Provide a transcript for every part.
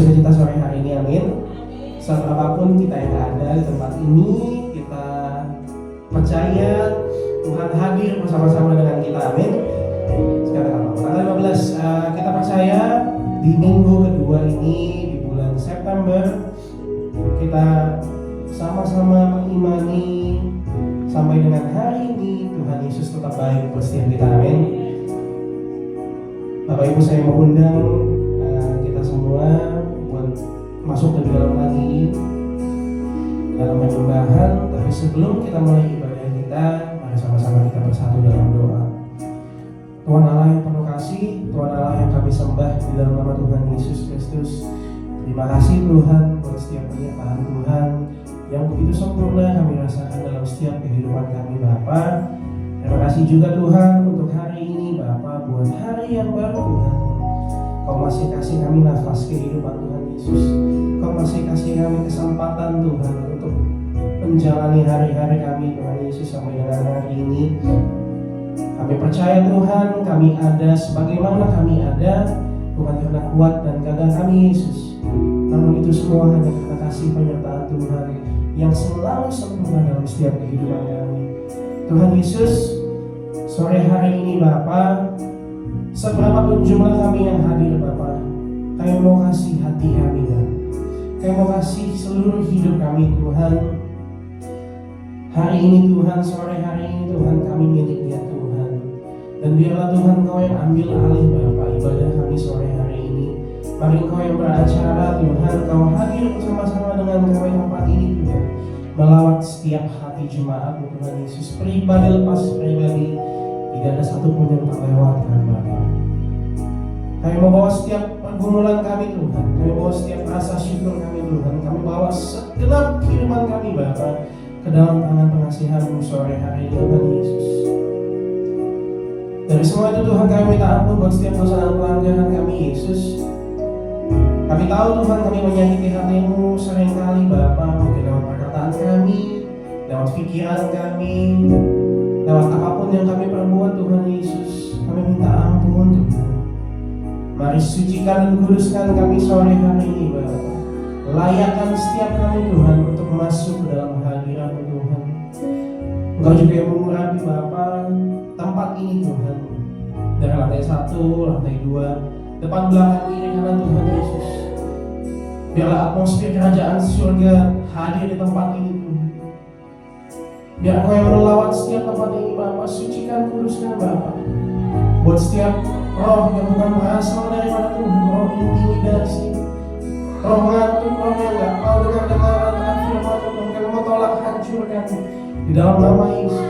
bersukacita sore hari ini, amin. Saat apapun kita yang ada di tempat ini, kita percaya Tuhan hadir bersama-sama dengan kita, amin. Sekarang tanggal 15, kita percaya di minggu kedua ini di bulan September kita sama-sama mengimani sampai dengan hari ini Tuhan Yesus tetap baik buat setiap kita, amin. Bapak Ibu, saya mengundang kita semua buat masuk ke dalam lagi dalam penyembahan. Tapi sebelum kita mulai ibadah kita, mari sama-sama kita bersatu dalam doa. Tuhan Allah yang penuh kasih, Tuhan Allah yang kami sembah di dalam nama Tuhan Yesus Kristus, terima kasih Tuhan buat setiap penyertaan Tuhan yang begitu sempurna kami rasakan dalam setiap kehidupan kami, Bapa. Terima kasih juga Tuhan untuk hari ini, Bapa, buat hari yang baru Tuhan. Kau masih kasih kami nafas kehidupan Tuhan Yesus. Kau masih kasih kami kesempatan Tuhan untuk menjalani hari-hari kami Tuhan Yesus sampai dengan hari ini. Kami percaya Tuhan, kami ada sebagaimana kami ada, bukan karena kuat dan gagah kami Yesus, namun itu semua hanya karena kasih penyertaan Tuhan yang selalu sempurna dalam setiap kehidupan kami. Tuhan Yesus, sore hari ini Bapa, seberapapun jumlah kami yang hadir Bapa, kami mau kasih hati kami Bapa. Kami mau kasih seluruh hidup kami Tuhan. Hari ini Tuhan, sore hari ini Tuhan, kami miliknya Tuhan. Dan biarlah Tuhan Kau yang ambil alih Bapa ibadah kami sore hari ini. Mari Kau yang beracara Tuhan, Kau hadir bersama-sama dengan kami tempat ini Tuhan, melawat setiap hati jemaat Tuhan Yesus, pribadi lepas pribadi, tidak ada satupun yang terlewatkan Bapa. Kami membawa setiap pergumulan kami Tuhan, kami bawa setiap rasa syukur kami Tuhan, kami bawa segenap kehidupan kami Bapa ke dalam tangan pengasihan-Mu sore hari ini Tuhan Yesus. Dari semua itu Tuhan, kami minta ampun buat setiap dosa dan pelanggaran kami Yesus. Kami tahu Tuhan, kami menyakiti hati-Mu seringkali Bapa, mungkin lewat perkataan kami, lewat pikiran kami, lewat apapun yang kami perbuat Tuhan Yesus. Kami minta ampun Tuhan. Mari sucikan dan kuduskan kami sore hari ini Bapa. Layakkan setiap kami Tuhan untuk masuk ke dalam hadirat-Mu Tuhan. Engkau juga yang mengurapi Bapa tempat ini Tuhan, dari lantai 1, lantai 2, depan belakang kiri kanan Tuhan Yesus. Biarlah atmosfer kerajaan surga hadir di tempat ini Tuhan. Biar Kau yang melawat setiap tempat ini Bapa, sucikan, kuduskan Bapa. Buat setiap roh yang bukan berasal daripada Tuhan, roh intimidasi, roh ngantuk, roh yang gak mau dengar firman Tuhan, kami mau tolak, hancurkan di dalam nama Yesus.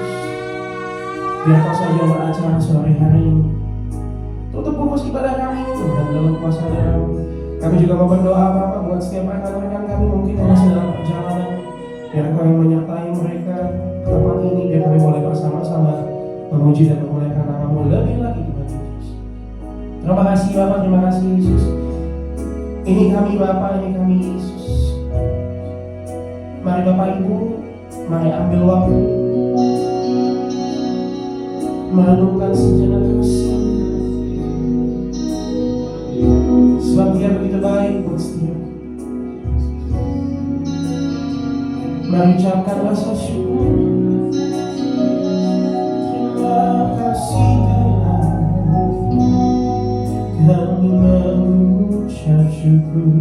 Biar Kau saja beracara sore hari ini. Tutup fokus ibadah kami Tuhan dalam kuasa darah-Mu. Kami juga mau berdoa Bapa buat setiap rekan-rekan kami mungkin yang masih dalam perjalanan. Biar Kau yang menyertai mereka ke tempat ini, biar kami boleh bersama-sama memuji dan memuliakan nama-Mu lebih lagi Tuhan Yesus. Terima kasih Bapa, terima kasih Yesus. Ini kami Bapa, ini kami Yesus. Mari Bapak Ibu, mari ambil waktu merenungkan sejenak kasih, sebab Dia begitu baik buat setiap. Mari ucapkan rasa syukur. Terima kasih Tuhan, kami mengucap syukur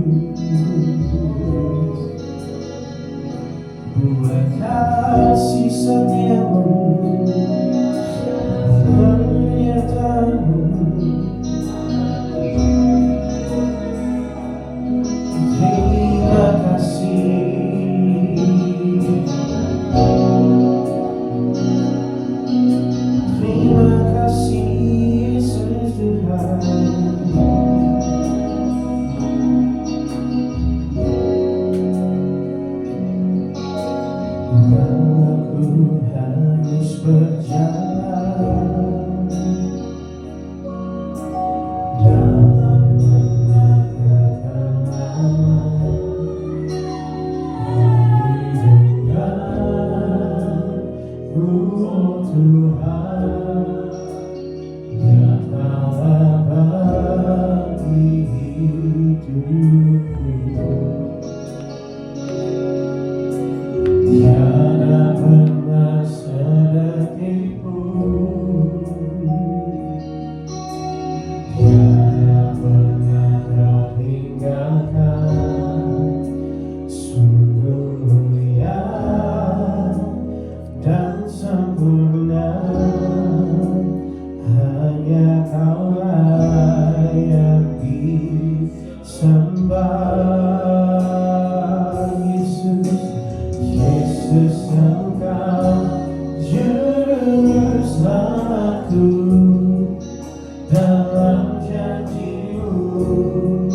buat kasih setia-Mu, penyertaan-Mu. Terima kasih. Terima kasih Yesus Tuhan. sembah Yesus, Yesus Engkau Juru Selamatku. Dalam janji-Mu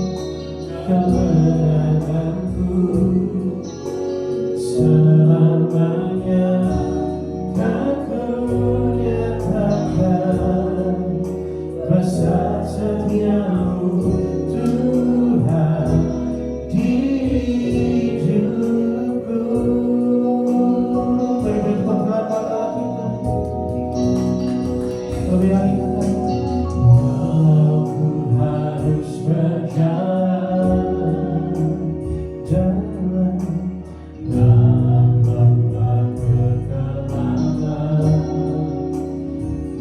kemenanganku, selamanya kan ku nyatakan besar setia-Mu Tuhan di hidupku. Berikan kata-kata kita lebih lagi. Walau ku harus berjalan dalam lembah kegelapan,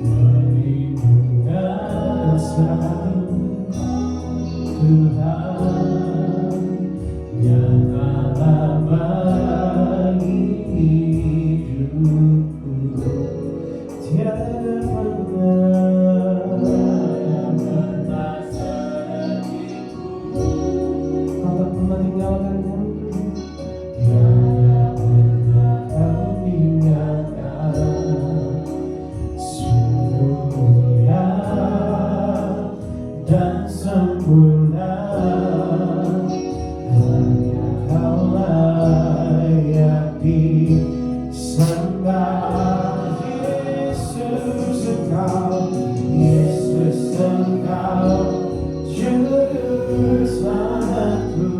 perlindungan selalu Tuhan nyatalah bagi hidupku. Tiada pernah Kau tak pernah tinggalkan kami. Tiada pernah Kau tinggalkan. Sungguh mulia dan sempurna, hanya Kau layak disembah. Yesus Engkau, Yesus Engkau Juru Selamatku.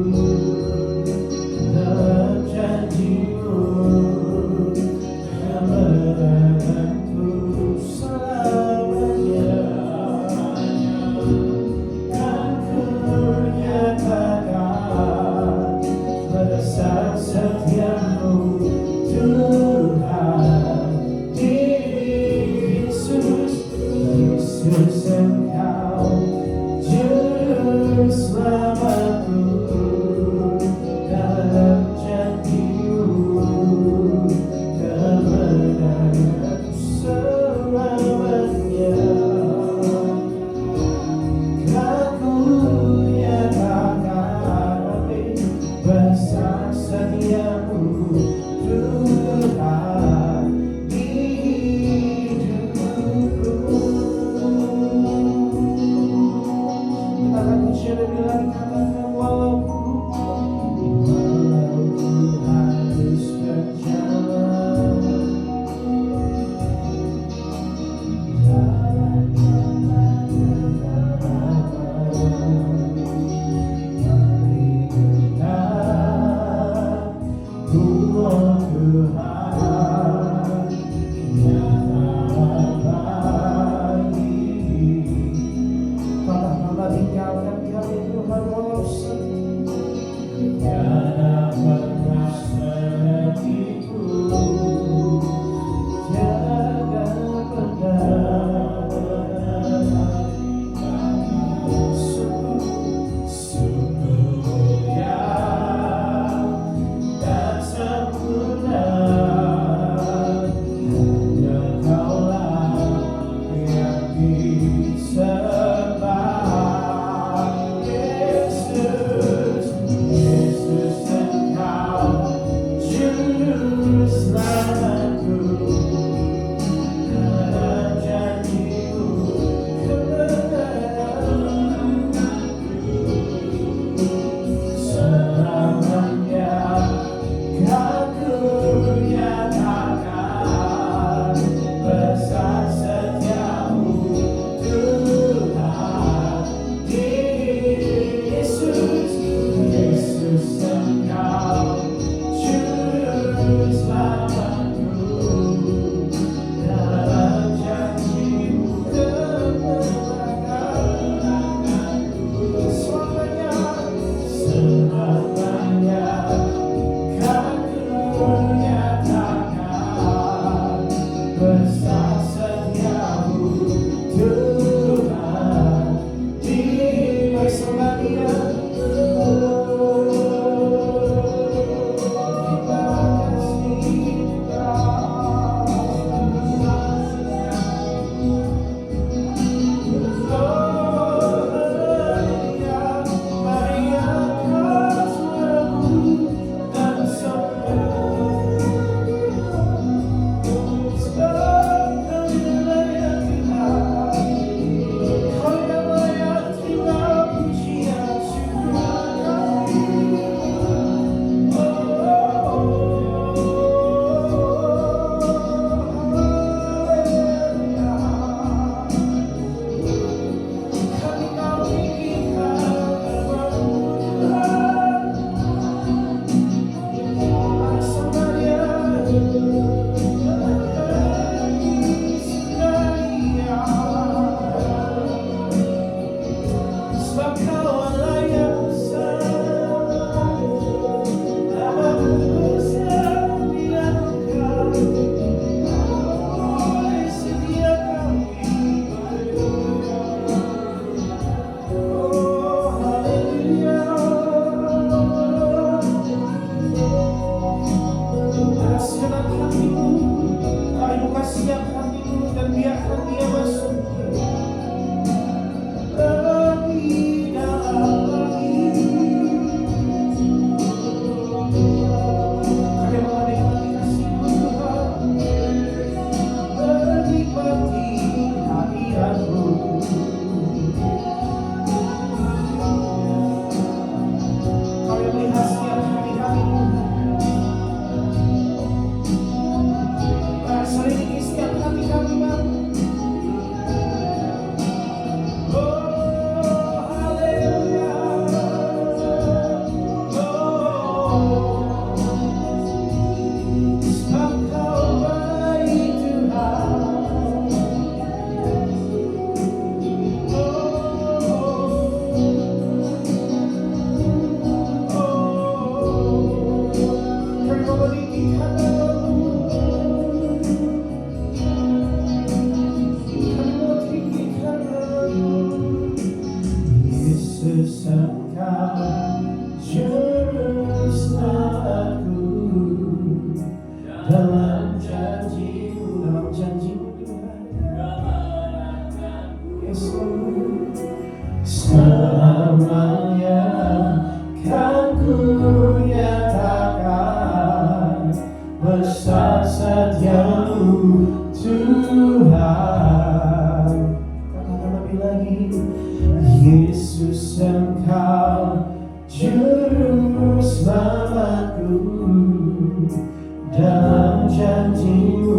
dalam janji-Mu,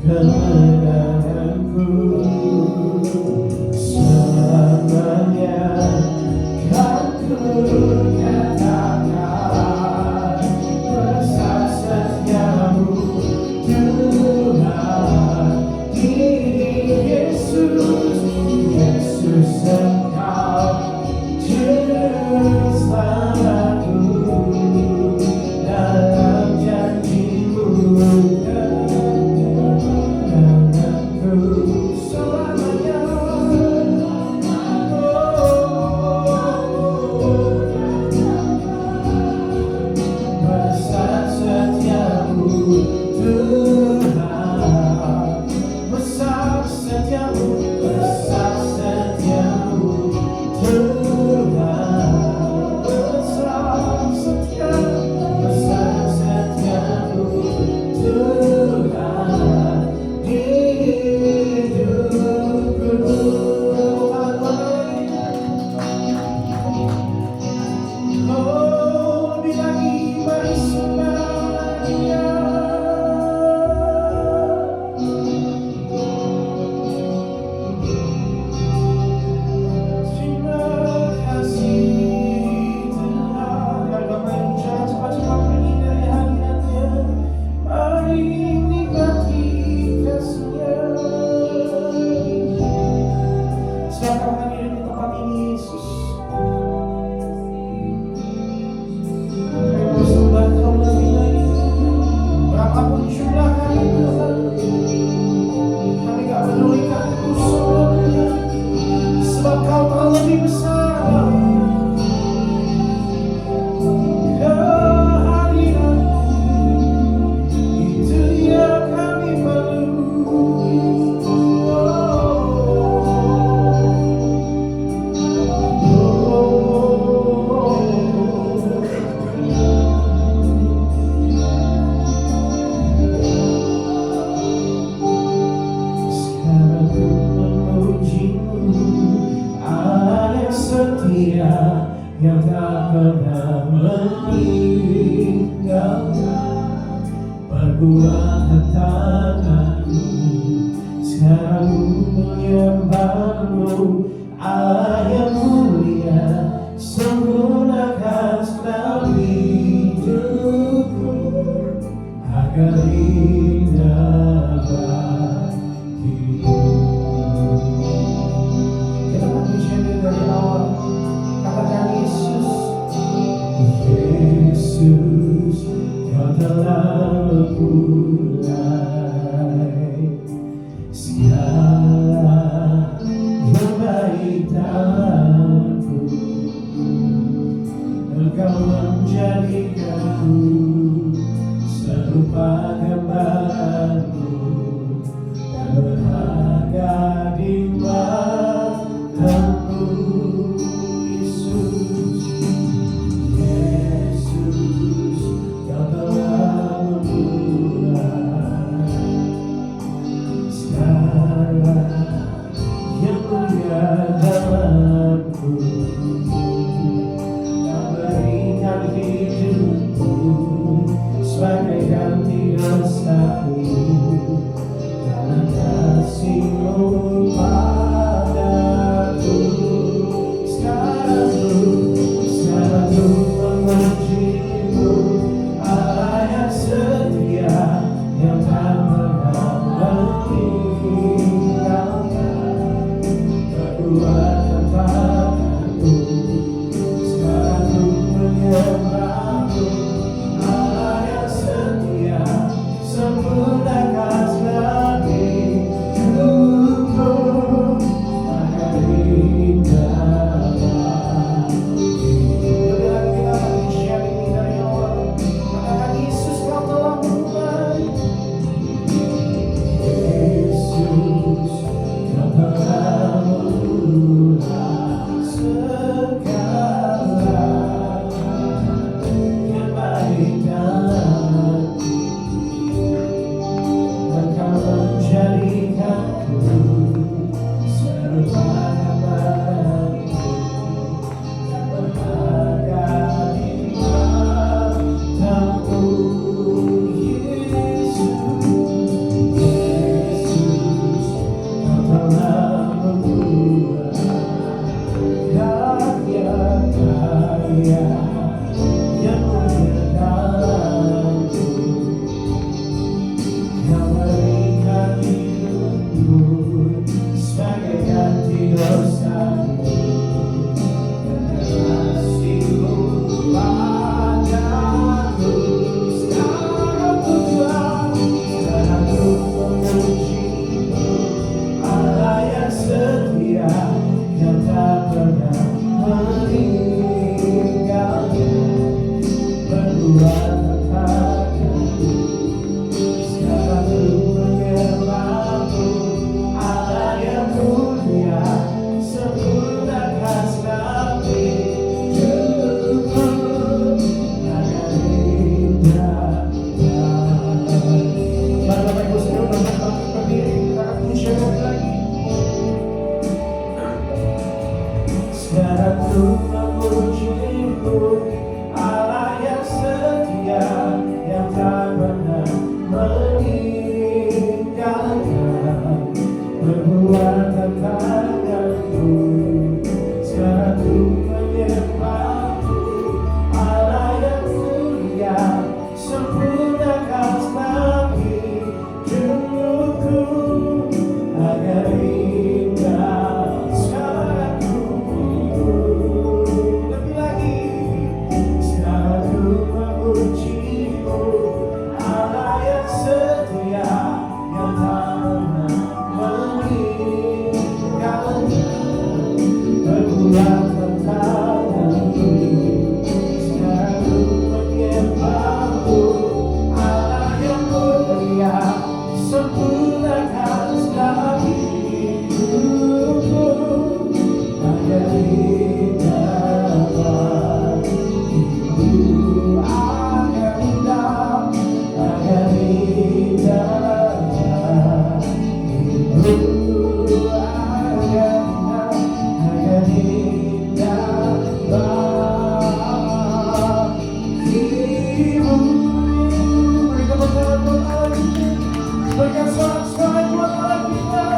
kemenanganku selamanya. Kan ku katakan besar setiamu Tuhan. Yesus, Yesus Engkau juru selamatku, dalam janji-Mu kemenanganku selamanya. Besar setiamu Tuhan, besar setiamu, besar setiamu Tuhan, besar setiamu Tuhan di hidupku. Oh, lebih lagi mari sembah Dia. Terima kasih Tuhan. Mari Bapak Ibu jangan cepat-cepat pergi dari hadirat-Nya. Mari nikmati kasih-Nya. Silakan hadir di tempat ini, Yesus. Kami mau sembah Kau lebih lagi. Berapapun jumlah kami Tuhan, kami gak pedulikan Itu semuanya, sebab Kau telah lebih besar. Kehadiran-Mu, itu yang kami perlu. Sekarang ku memuji-Mu, Allah yang setia, yang tak pernah meninggalkan perbuatan tangan-Mu. Sekarang ku menyembah-Mu, Allah yang mulia, sempurnakan setiap hidupku agar indah bagimu. Kita pujian dari awal, katakan Yesus, Yesus, Kau telah memulai segala yang baik dalamku. Engkau menjadikanku serupa gambaran-Mu, dan berharga di mata-Mu. Yesus, Yesus, Kau telah memulai segala yang mulia dalamku. Kau berikan hidupku sebagai ganti dosaku. cahaya yang menyertaku, yang berikan hidupmu sebagai ganti dosaku. Kasihmu padaku sekarang Tuhan, sekarang ku memujimu, Allah yang setia, yang tak pernah meninggalkan, berbuat kataku. Sekarang ku menyembahmu, Allah yang mulia, sempurnakan selami hidupku agar indah. Mari Bapak Ibu Saudara berdiri, kita akan puji lagi. Sekarang ku memujimu, Allah yang setia, yang tak pernah meninggalkan, perbuatan tanganku. Sekarang ku menyembahmu, Allah yang mulia, sempurnakan selami hidupku agar indah. Sekarang lebih lagi, sekarang ku memujimu, Allah yang setia, yang tak pernah meninggalkan, perbuatan tanganku. Sekarang ku menyembahmu, Allah yang mulia, sempurnakan selami hidupku agar indah. Hidup agar indah, agar indah. Hidup agar indah, agar indah. Hidup, berikan pertolongan buat Allah kita, berikan sorak-sorai buat Allah kita.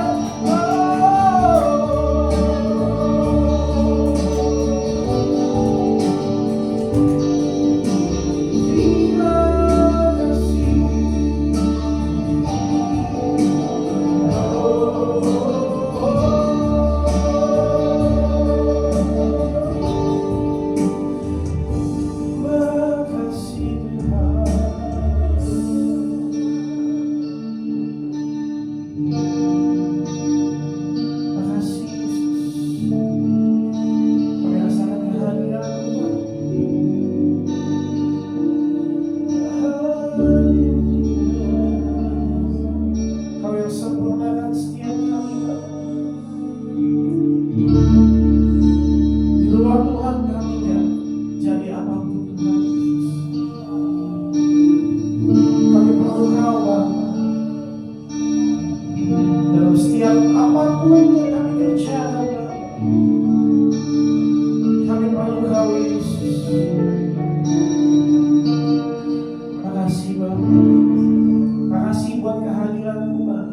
Kau yang sempurnakan setiap kami, Bapa. Di luar Tuhan kami gak jadi apapun, Tuhan. Kami perlu Kau, Bapa. Dalam setiap apapun yang kami kerjakan, Bapa, kami perlu Kau, Yesus. Makasih, Bapa. Makasih buat kehadiran-Mu, Bapa.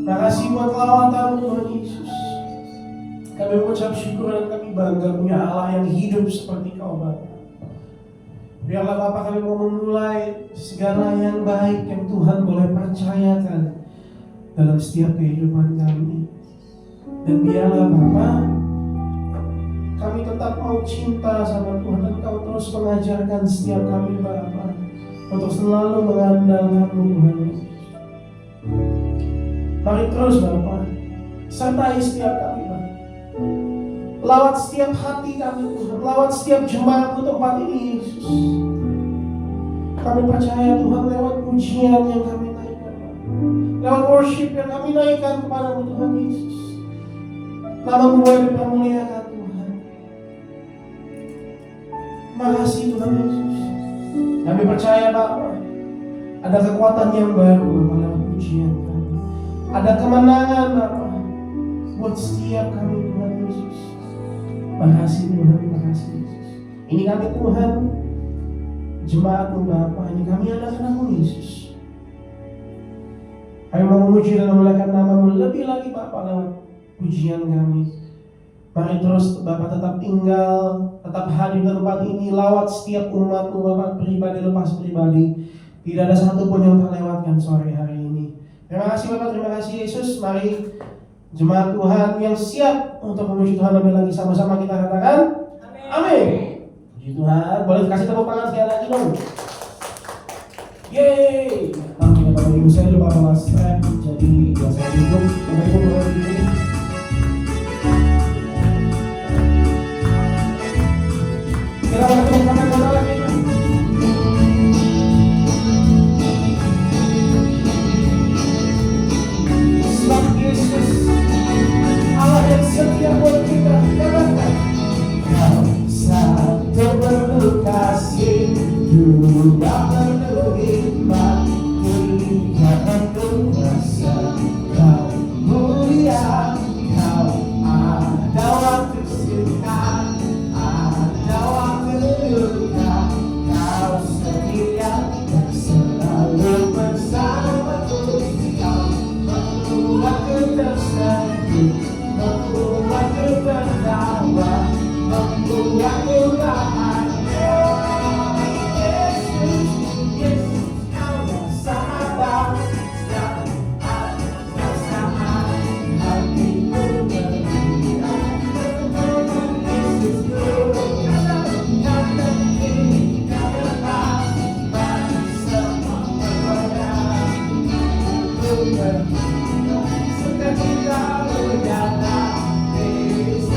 Makasih buat lawatan-Mu, Tuhan Yesus. Kami mengucap syukur dan kami bangga punya Allah yang hidup seperti Kau, Bapa. Biarlah Bapa kami mau memulai segala yang baik yang Tuhan boleh percayakan dalam setiap kehidupan kami. Dan biarlah Bapa, kami tetap mau cinta sama Tuhan dan Kau terus mengajarkan setiap kami, Bapa, untuk selalu mengandalkan-Mu, Tuhan Yesus. Mari terus Bapa, sertai setiap kami, Bapa. Lawat setiap hati kami, Tuhan. Lawat setiap jemaat-Mu tempat ini, Yesus. Kami percaya Tuhan lewat pujian yang kami naikkan, lewat worship yang kami naikkan kepada-Mu, Tuhan Yesus, nama-Mu boleh dipermuliakan, Tuhan. Makasih Tuhan Yesus. Kami percaya Bapa, ada kekuatan yang baru Bapa lewat pujian kami. Ada kemenangan Bapa buat setiap kami, Tuhan Yesus. Makasih Tuhan, makasih Yesus. Ini kami Tuhan, jemaat-Mu Bapa, ini kami anak-anak-Mu Yesus. Kami mau memuji dan memuliakan nama-Mu lebih lagi Bapa lewat pujian kami. Mari terus Bapak tetap tinggal, tetap hadir di tempat ini, lawat setiap umat-Mu Bapak, pribadi lepas pribadi. Tidak ada satupun yang terlewatkan sore hari ini. Terima kasih Bapak, terima kasih Yesus. Mari jemaat Tuhan yang siap untuk memuji Tuhan lebih lagi, sama-sama kita katakan amin. Puji Tuhan. Boleh kasih tepuk tangan sekali lagi dong. Yeay. Amin. Bapak Ibu, saya lupa bawa strap, jadi ya saya duduk. Bapak Ibu boleh berdiri. Kita akan tepuk tangan lagi. Sebab Yesus Allah yang setia buat kita. Katakan kau satu perlu kasih, dua perlu hikmat, tiga perlu rasa. Kau mulia, kau ada waktu suka, ada waktu duka. Kau setia dan selalu bersamaku. Kau membuatku tersenyum, membuatku tertawa, membuatku bahagia. Yesus, Yesus, Kau bersama, setiap hari bersama hatiku bergembira. Yesus, Kau terkini, Kau depan, bagi semua bergoda. Ku bergembira, sukacita berjalan Yesus.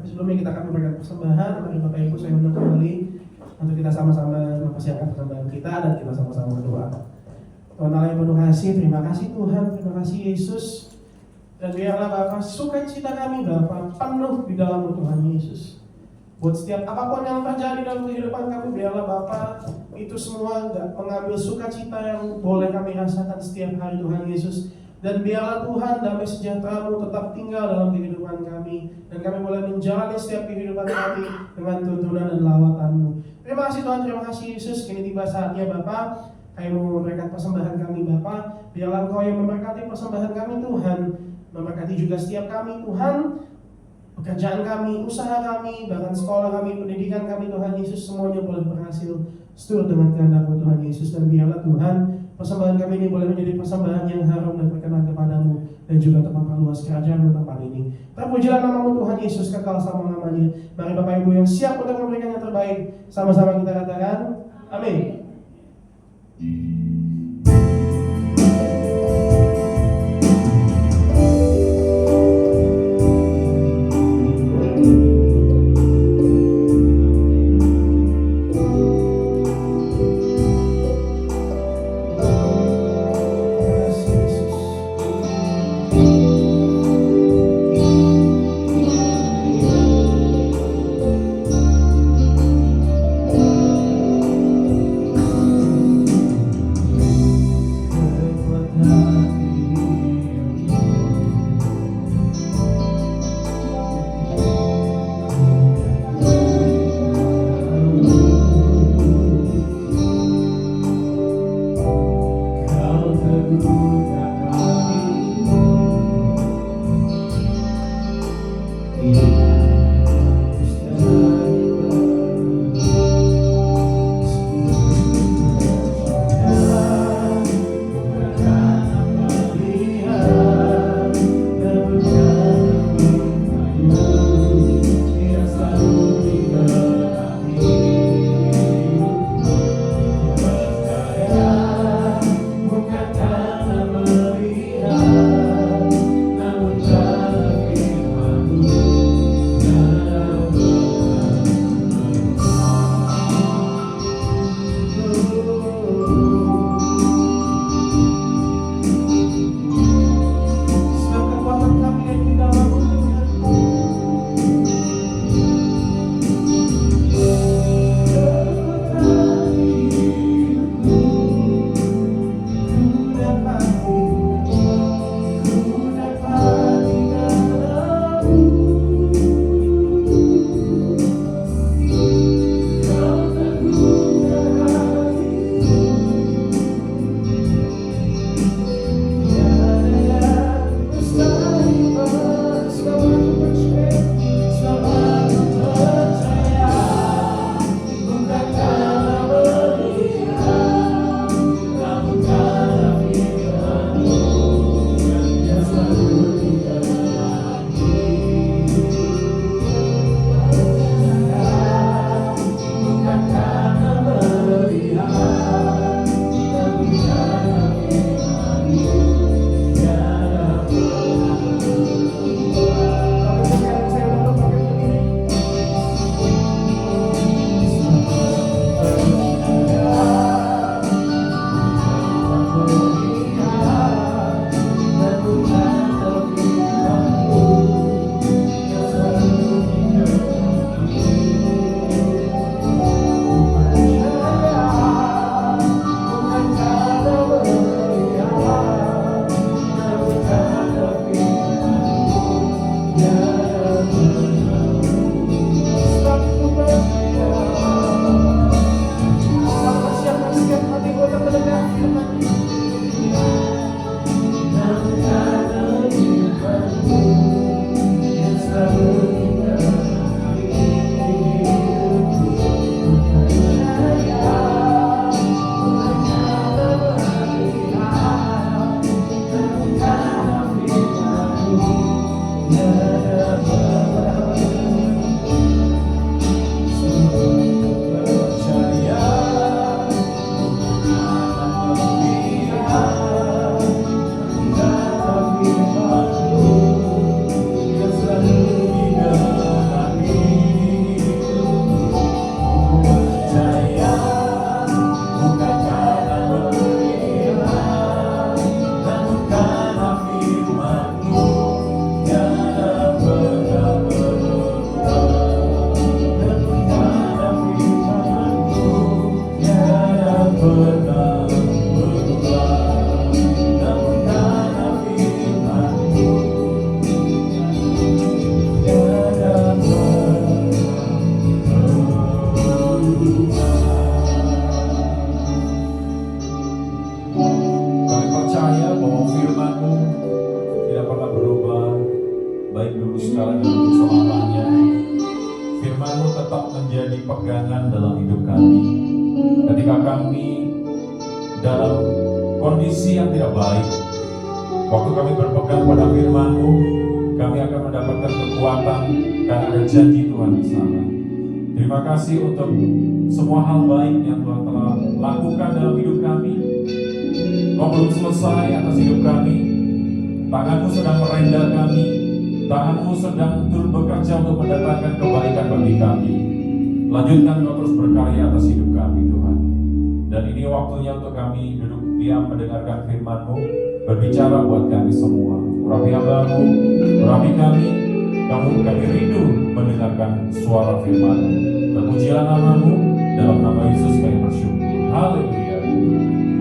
sebelumnya kita akan memberikan persembahan. Mari Bapak Ibu saya undang kembali untuk kita sama-sama mempersiapkan persembahan kita dan kita sama-sama berdoa. Tuhan Allah yang penuh kasih, terima kasih Tuhan, terima kasih Yesus. Dan biarlah Bapak sukacita kami Bapak penuh di dalam Tuhan Yesus. Buat setiap apapun yang terjadi dalam kehidupan kami, biarlah Bapak itu semua mengambil sukacita yang boleh kami rasakan setiap hari Tuhan Yesus. Dan biarlah Tuhan damai sejahtera-Mu tetap tinggal dalam kehidupan kami. Dan kami boleh menjalani setiap kehidupan kami dengan tuntunan dan lawatan-Mu. Terima kasih Tuhan, terima kasih Yesus. Kini tiba saatnya Bapak, kami mau memberikan persembahan kami Bapak. Biarlah Engkau yang memberkati persembahan kami Tuhan. Memberkati juga setiap kami Tuhan. Pekerjaan kami, usaha kami, bahkan sekolah kami, pendidikan kami Tuhan Yesus, semuanya boleh berhasil seturut dengan kehendak-Mu Tuhan Yesus. Dan biarlah Tuhan, persembahan kami ini boleh menjadi persembahan yang harum dan berkenan kepadamu, dan juga untuk memperluas kerajaan-Mu tempat ini. Terpujilah nama-Mu Tuhan Yesus, kekal selama-lamanya. Mari Bapak Ibu yang siap untuk memberikan yang terbaik, sama-sama kita katakan, amin. menjadi pegangan dalam hidup kami. Ketika kami dalam kondisi yang tidak baik, waktu kami berpegang pada firman-Mu, kami akan mendapatkan kekuatan karena ada janji Tuhan di sana. Terima kasih untuk semua hal baik yang Tuhan telah lakukan dalam hidup kami. Kau belum selesai atas hidup kami. Tangan-Mu sedang merenda kami. Tangan-Mu sedang turut bekerja untuk mendatangkan kebaikan bagi kami. Lanjutkan Kau terus berkarya atas hidup kami, Tuhan. Dan ini waktunya untuk kami duduk diam mendengarkan firman-Mu, berbicara buat kami semua. Urapi hamba-Mu, urapi kami rindu mendengarkan suara firman-Mu. Terpujilah nama-Mu, dalam nama Yesus kami bersyukur. Haleluya.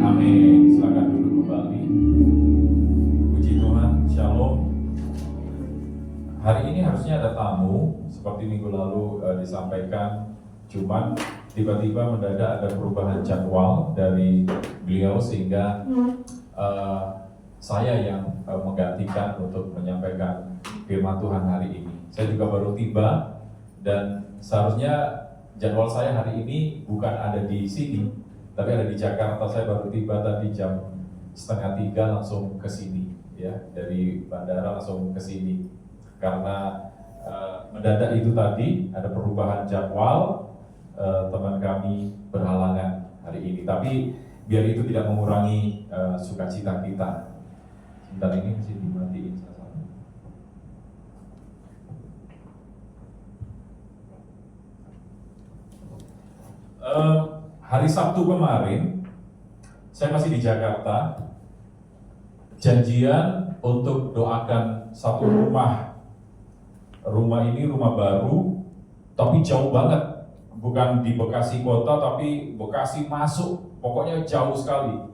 Amin. Silakan duduk kembali. Puji Tuhan, Shalom. Hari ini harusnya ada tamu, seperti minggu lalu disampaikan, cuman tiba-tiba mendadak ada perubahan jadwal dari beliau sehingga saya yang menggantikan untuk menyampaikan firman Tuhan hari ini. Saya juga baru tiba dan seharusnya jadwal saya hari ini bukan ada di sini, tapi ada di Jakarta. Saya baru tiba tadi jam 2:30 langsung ke sini, ya, dari bandara langsung ke sini. Karena mendadak itu tadi ada perubahan jadwal, teman kami berhalangan hari ini. Tapi biar itu tidak mengurangi sukacita kita. Sebentar, ini mesti dimatiin salah. Hari Sabtu kemarin saya masih di Jakarta, janjian untuk doakan satu rumah. Rumah ini rumah baru, tapi jauh banget. Bukan di Bekasi kota, tapi Bekasi masuk, pokoknya jauh sekali.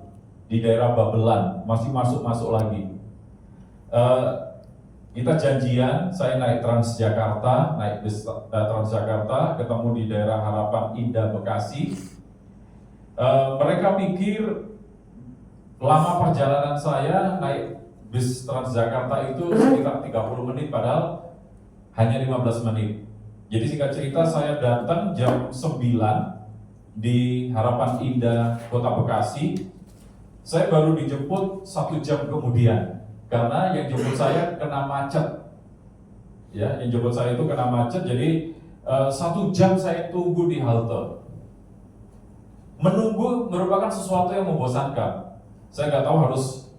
Di daerah Babelan, masih masuk lagi. Kita janjian, saya naik Transjakarta, naik bis Transjakarta, ketemu di daerah Harapan Indah Bekasi. Mereka pikir lama perjalanan saya naik bis Transjakarta itu sekitar 30 menit, padahal hanya 15 menit. Jadi singkat cerita, saya datang jam 9 di Harapan Indah Kota Bekasi. Saya baru dijemput 1 jam kemudian karena yang jemput saya kena macet. Ya, yang jemput saya itu kena macet, jadi 1 jam saya tunggu di halte. Menunggu merupakan sesuatu yang membosankan. Saya nggak tahu harus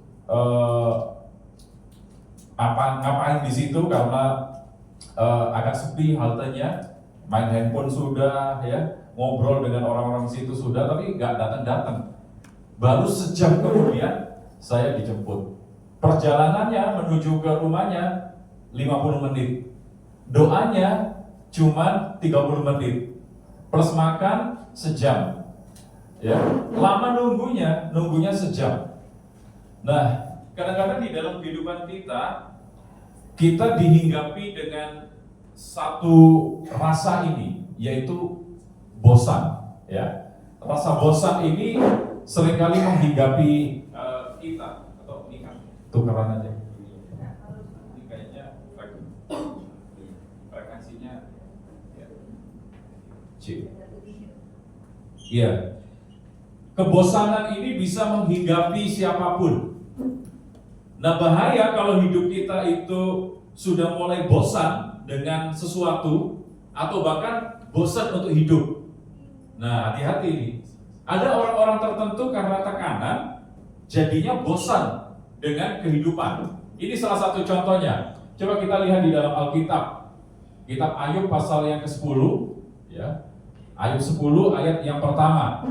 ngapain di situ karena agak sepi haltenya, main handphone sudah, ya, ngobrol dengan orang-orang di situ sudah, tapi nggak datang-datang. Baru sejam kemudian saya dijemput. Perjalanannya menuju ke rumahnya 50 menit. Doanya cuma 30 menit. Plus makan sejam. Ya, lama nunggunya sejam. Nah, kadang-kadang di dalam kehidupan kita dihinggapi dengan satu rasa ini, yaitu bosan. Ya, rasa bosan ini seringkali menghinggapi kita. Atau ini kan tukeran aja. Ini kayaknya frekuensinya ya. C. Iya. Kebosanan ini bisa menghinggapi siapapun. Nah, bahaya kalau hidup kita itu sudah mulai bosan dengan sesuatu atau bahkan bosan untuk hidup. Nah, hati-hati nih. Ada orang-orang tertentu karena tekanan jadinya bosan dengan kehidupan. Ini salah satu contohnya. Coba kita lihat di dalam Alkitab. Kitab Ayub pasal yang ke-10, ya. Ayub 10 ayat yang pertama.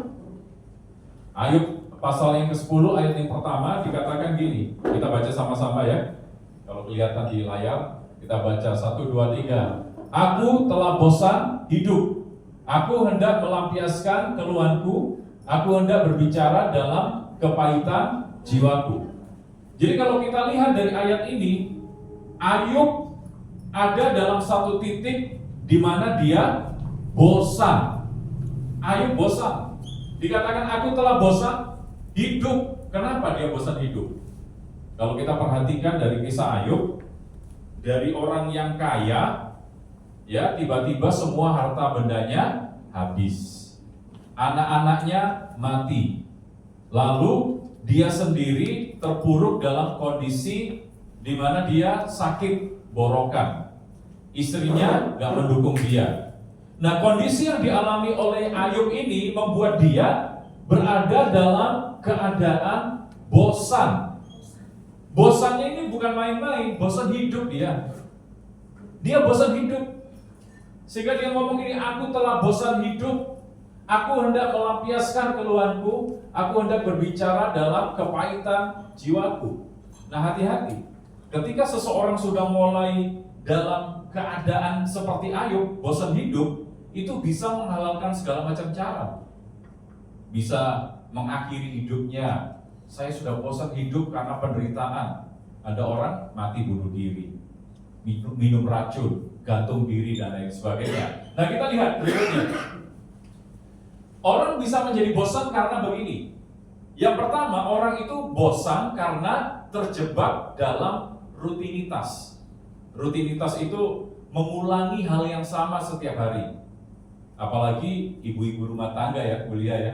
Ayub pasal yang ke-10 ayat yang pertama dikatakan gini. Kita baca sama-sama ya. Kalau kelihatan di layar, kita baca 1, 2, 3. Aku telah bosan hidup. Aku hendak melampiaskan keluhanku. Aku hendak berbicara dalam kepahitan jiwaku. Jadi kalau kita lihat dari ayat ini, Ayub ada dalam satu titik di mana dia bosan. Ayub bosan. Dikatakan aku telah bosan hidup. Kenapa dia bosan hidup? Kalau kita perhatikan dari kisah Ayub, dari orang yang kaya, ya, tiba-tiba semua harta bendanya habis. Anak-anaknya mati. Lalu dia sendiri terpuruk dalam kondisi di mana dia sakit borokan. Istrinya gak mendukung dia. Nah, kondisi yang dialami oleh Ayub ini membuat dia berada dalam keadaan bosan. Bosannya ini bukan main-main, bosan hidup dia. Dia bosan hidup. Sehingga dia ngomong gini, aku telah bosan hidup. Aku hendak melampiaskan keluhanku, aku hendak berbicara dalam kepahitan jiwaku. Nah, hati-hati. Ketika seseorang sudah mulai dalam keadaan seperti Ayub, bosan hidup, itu bisa menghalalkan segala macam cara. Bisa mengakhiri hidupnya. Saya sudah bosan hidup karena penderitaan. Ada orang mati bunuh diri, minum racun, gantung diri, dan lain sebagainya. Nah, kita lihat berikutnya. Orang bisa menjadi bosan karena begini. Yang pertama, orang itu bosan karena terjebak dalam rutinitas. Rutinitas itu mengulangi hal yang sama setiap hari. Apalagi ibu-ibu rumah tangga ya, kuliah ya.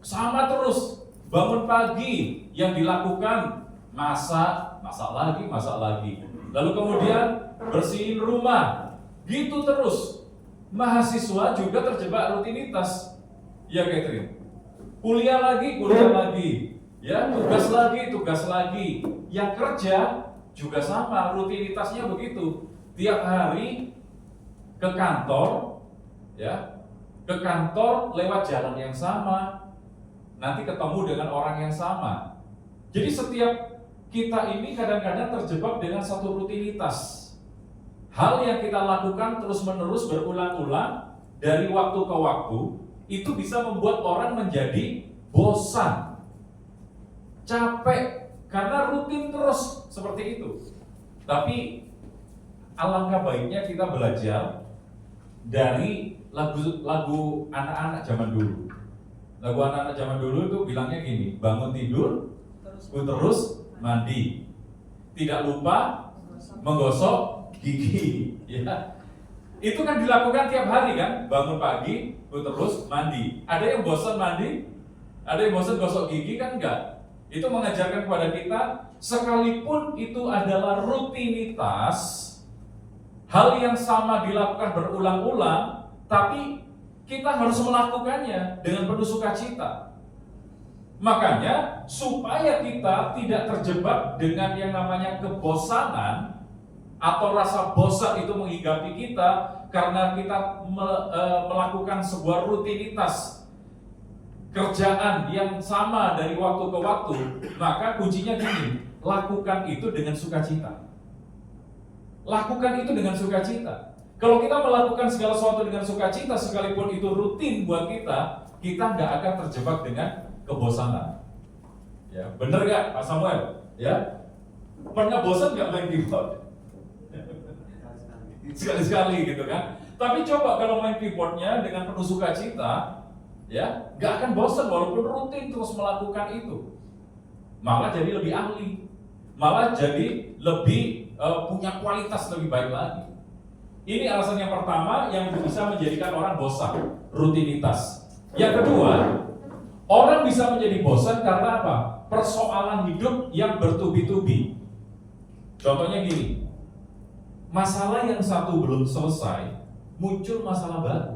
Sama terus, bangun pagi yang dilakukan masak lagi. Lalu kemudian bersihin rumah. Gitu terus. Mahasiswa juga terjebak rutinitas. Ya Catherine, kuliah lagi, ya tugas lagi. Yang kerja juga sama, rutinitasnya begitu. Tiap hari ke kantor, ya, ke kantor lewat jalan yang sama, nanti ketemu dengan orang yang sama. Jadi setiap kita ini kadang-kadang terjebak dengan satu rutinitas. Hal yang kita lakukan terus-menerus berulang-ulang dari waktu ke waktu, itu bisa membuat orang menjadi bosan, capek, karena rutin terus seperti itu. Tapi alangkah baiknya kita belajar dari lagu anak-anak zaman dulu. Lagu anak-anak zaman dulu itu bilangnya gini, bangun tidur, terus mandi, tidak lupa menggosok gigi. Ya. Itu kan dilakukan tiap hari kan, bangun pagi, terus mandi. Ada yang bosan mandi? Ada yang bosan gosok gigi kan enggak? Itu mengajarkan kepada kita, sekalipun itu adalah rutinitas, hal yang sama dilakukan berulang-ulang, tapi kita harus melakukannya dengan penuh sukacita. Makanya, supaya kita tidak terjebak dengan yang namanya kebosanan, atau rasa bosan itu menghinggapi kita karena kita melakukan sebuah rutinitas kerjaan yang sama dari waktu ke waktu, maka kuncinya gini, lakukan itu dengan sukacita. Lakukan itu dengan sukacita. Kalau kita melakukan segala sesuatu dengan sukacita, sekalipun itu rutin buat kita nggak akan terjebak dengan kebosanan. Ya, bener nggak Pak Samuel? Ya, pernah bosan nggak main keyboard? Sekali-sekali gitu kan. Tapi coba kalau main keyboardnya dengan penuh sukacita, ya nggak akan bosan walaupun rutin terus melakukan itu. Malah jadi lebih ahli, malah jadi lebih punya kualitas lebih baik lagi. Ini alasan yang pertama yang bisa menjadikan orang bosan, rutinitas. Yang kedua, orang bisa menjadi bosan karena apa? Persoalan hidup yang bertubi-tubi. Contohnya gini, masalah yang satu belum selesai, muncul masalah baru.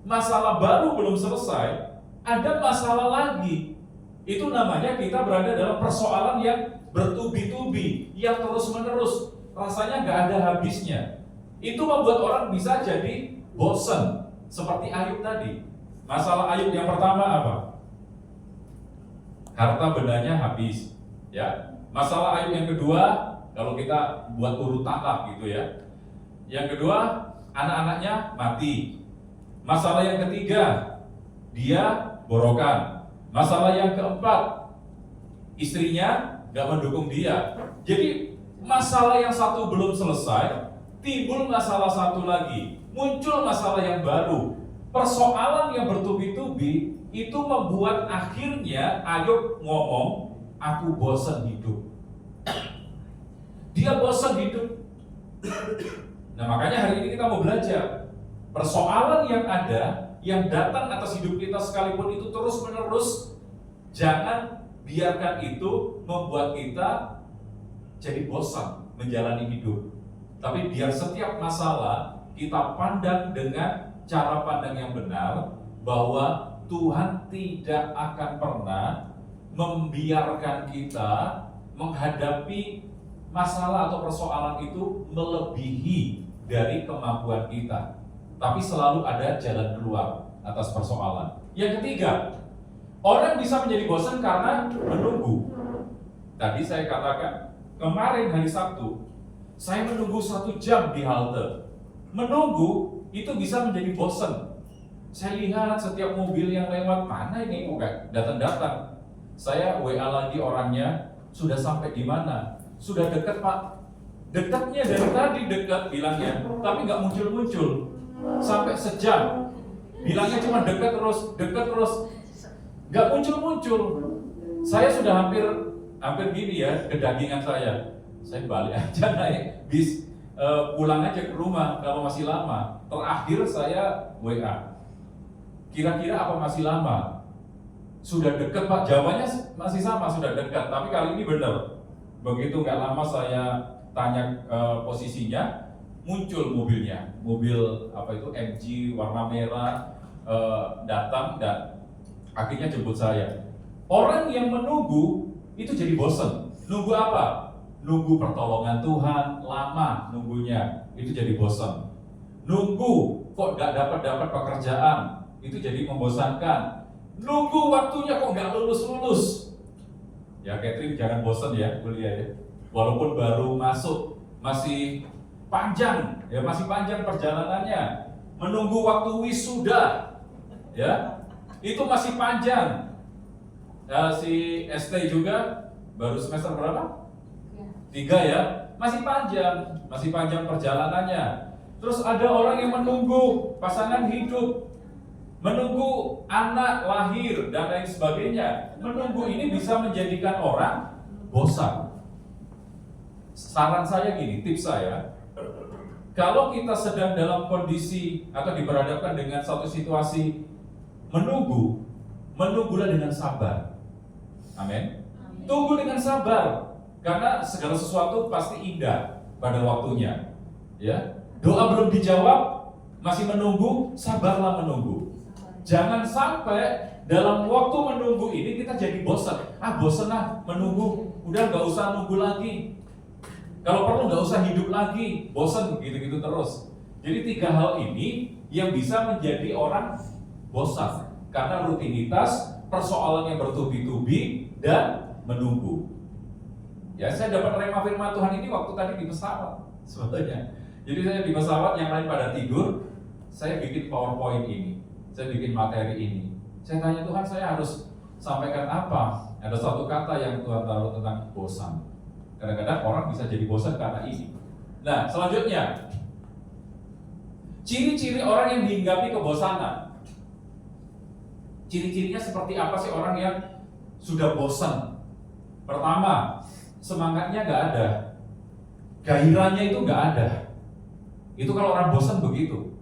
Masalah baru belum selesai, ada masalah lagi. Itu namanya kita berada dalam persoalan yang bertubi-tubi, yang terus-menerus, rasanya nggak ada habisnya. Itu membuat orang bisa jadi bosan, seperti Ayub tadi. Masalah Ayub yang pertama apa? Harta bendanya habis, ya. Masalah Ayub yang kedua, kalau kita buat urutan lah gitu ya. Yang kedua, anak-anaknya mati. Masalah yang ketiga, dia borokan. Masalah yang keempat, istrinya gak mendukung dia. Jadi masalah yang satu belum selesai, timbul masalah satu lagi, muncul masalah yang baru. Persoalan yang bertubi-tubi itu membuat akhirnya Ayub ngomong, aku bosan hidup. Dia bosan hidup. Nah makanya hari ini kita mau belajar persoalan yang ada yang datang atas hidup kita sekalipun itu terus-menerus, jangan biarkan itu membuat kita jadi bosan menjalani hidup. Tapi biar setiap masalah kita pandang dengan cara pandang yang benar, bahwa Tuhan tidak akan pernah membiarkan kita menghadapi masalah atau persoalan itu melebihi dari kemampuan kita. Tapi selalu ada jalan keluar atas persoalan. Yang ketiga, orang bisa menjadi bosan karena menunggu. Tadi saya katakan, kemarin hari Sabtu, saya menunggu 1 jam di halte. Menunggu itu bisa menjadi bosan. Saya lihat setiap mobil yang lewat, mana ini kok datang-datang. Saya WA lagi orangnya, sudah sampai di mana? Sudah dekat Pak. Dekatnya dari tadi dekat bilangnya, tapi nggak muncul-muncul. Sampai sejam, bilangnya cuma dekat terus, nggak muncul-muncul. Saya sudah hampir gini ya, kedagingan saya. Saya balik aja naik bis, pulang aja ke rumah kalau masih lama. Terakhir saya WA. Kira-kira apa masih lama? Sudah dekat Pak, jawabannya masih sama, sudah dekat. Tapi kali ini benar. Begitu nggak lama saya tanya posisinya, muncul mobilnya, mobil apa itu MG warna merah, datang dan akhirnya jemput saya. Orang yang menunggu itu jadi bosan. Nunggu apa? Nunggu pertolongan Tuhan, lama nunggunya, itu jadi bosan. Nunggu kok nggak dapat pekerjaan, itu jadi membosankan. Nunggu waktunya kok nggak lulus. Ya Catherine, jangan bosan ya kuliah ya. Walaupun baru masuk, masih panjang perjalanannya. Menunggu waktu wisuda, ya itu masih panjang. Si ST juga baru semester berapa? 3 ya, masih panjang perjalanannya. Terus ada orang yang menunggu pasangan hidup, menunggu anak lahir dan lain sebagainya. Menunggu ini bisa menjadikan orang bosan. Saran saya gini, tips saya, kalau kita sedang dalam kondisi atau diperhadapkan dengan satu situasi menunggulah dengan sabar. Amin. Tunggu dengan sabar, karena segala sesuatu pasti indah pada waktunya. Ya, doa belum dijawab, masih menunggu, sabarlah menunggu. Jangan sampai dalam waktu menunggu ini kita jadi bosan. Bosan menunggu, udah nggak usah nunggu lagi. Kalau perlu nggak usah hidup lagi, bosan gitu-gitu terus. Jadi 3 hal ini yang bisa menjadi orang bosan karena rutinitas, persoalan yang bertubi-tubi dan menunggu. Ya, saya dapat rema firman Tuhan ini waktu tadi di pesawat sebetulnya. Jadi saya di pesawat, yang lain pada tidur, saya bikin PowerPoint ini, saya bikin materi ini. Saya tanya Tuhan, saya harus sampaikan apa? Ada satu kata yang Tuhan taruh tentang bosan. Kadang-kadang orang bisa jadi bosan karena ini. Nah, selanjutnya, ciri-ciri orang yang dihinggapi kebosanan. Ciri-cirinya seperti apa sih orang yang sudah bosan? Pertama, semangatnya nggak ada, gairahnya itu nggak ada. Itu kalau orang bosan begitu,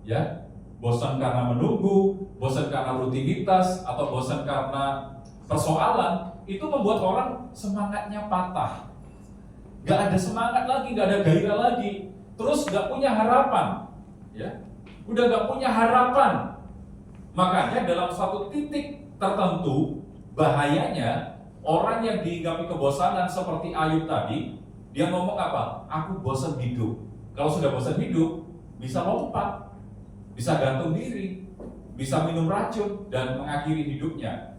ya, bosan karena menunggu, bosan karena rutinitas, atau bosan karena persoalan, itu membuat orang semangatnya patah. Gak ada semangat lagi, gak ada gairah lagi. Terus gak punya harapan, ya, udah gak punya harapan. Makanya dalam satu titik tertentu, bahayanya orang yang dihinggapi kebosanan seperti Ayub tadi, dia ngomong apa? Aku bosan hidup. Kalau sudah bosan hidup, bisa lompat, bisa gantung diri, bisa minum racun dan mengakhiri hidupnya.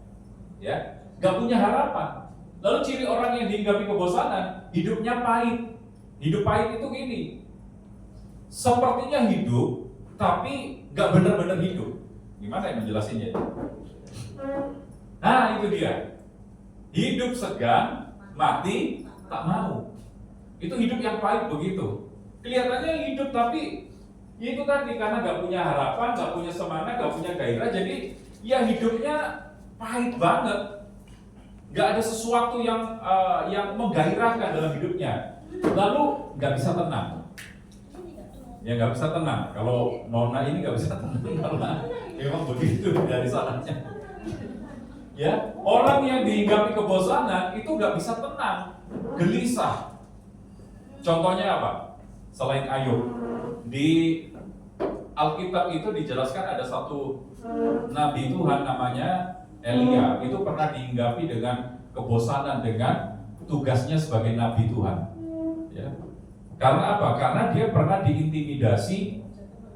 Ya, gak punya harapan. Lalu ciri orang yang dihinggapi kebosanan, hidupnya pahit. Hidup pahit itu gini, sepertinya hidup, tapi gak benar-benar hidup. Gimana yang menjelasinnya? Nah, itu dia. Hidup segan, mati tak mau. Itu hidup yang pahit begitu. Kelihatannya hidup, tapi itu tadi karena gak punya harapan, gak punya semangat, gak punya gairah, jadi ya hidupnya pahit banget. Gak ada sesuatu yang menggairahkan dalam hidupnya. Lalu gak bisa tenang. Ya nggak bisa tenang. Kalau nona ini nggak bisa tenang karena memang begitu dari sananya. Ya, orang yang dihinggapi kebosanan itu nggak bisa tenang, gelisah. Contohnya apa? Selain Ayub, di Alkitab itu dijelaskan ada satu nabi Tuhan namanya Elia. Itu pernah dihinggapi dengan kebosanan dengan tugasnya sebagai nabi Tuhan. Ya. Karena apa? Karena dia pernah diintimidasi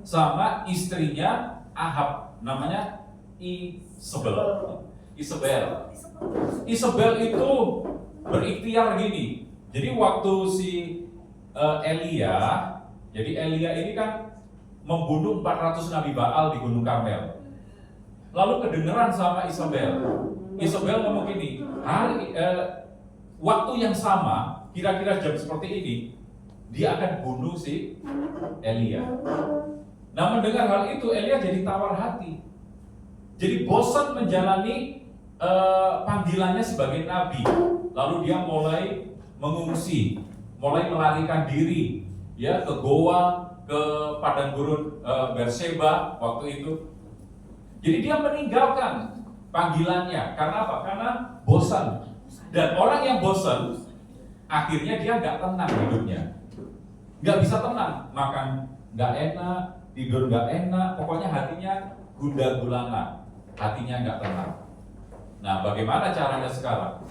sama istrinya Ahab, namanya Isabel. Isabel itu berikhtiar gini. Jadi waktu si Elia, jadi Elia ini kan membunuh 400 nabi Baal di Gunung Karmel. Lalu kedengeran sama Isabel. Isabel ngomong gini, waktu yang sama, kira-kira jam seperti ini, dia akan bunuh si Elia. Nah, mendengar hal itu, Elia jadi tawar hati. Jadi bosan menjalani panggilannya sebagai nabi. Lalu dia mulai mengungsi, mulai melarikan diri, ya, ke goa, ke padang gurun Berseba waktu itu. Jadi dia meninggalkan panggilannya. Karena apa? Karena bosan. Dan orang yang bosan, akhirnya dia nggak tenang hidupnya. Nggak bisa tenang, makan nggak enak, tidur nggak enak, pokoknya hatinya gundah gulana, hatinya nggak tenang. Nah, bagaimana caranya sekarang?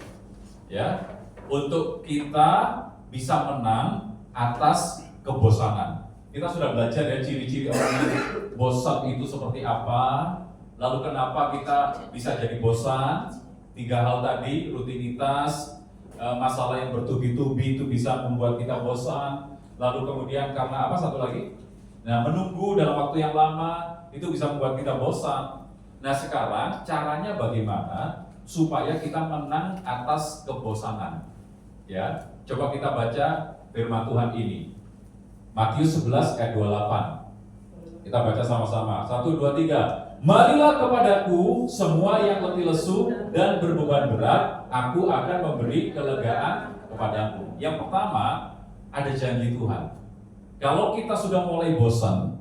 Ya, untuk kita bisa menang atas kebosanan. Kita sudah belajar ya ciri-ciri orang yang bosan itu seperti apa. Lalu kenapa kita bisa jadi bosan? 3 hal tadi, rutinitas, masalah yang bertubi-tubi itu bisa membuat kita bosan. Lalu kemudian karena apa? Satu lagi, nah, menunggu dalam waktu yang lama itu bisa membuat kita bosan. Nah, sekarang caranya bagaimana supaya kita menang atas kebosanan? Ya, coba kita baca firman Tuhan ini. Matius 11 ayat 28. Kita baca sama-sama. 1, 2, 3. Marilah kepadaku semua yang letih lesu dan berbeban berat, aku akan memberi kelegaan kepadamu. Yang pertama, ada janji Tuhan. Kalau kita sudah mulai bosan,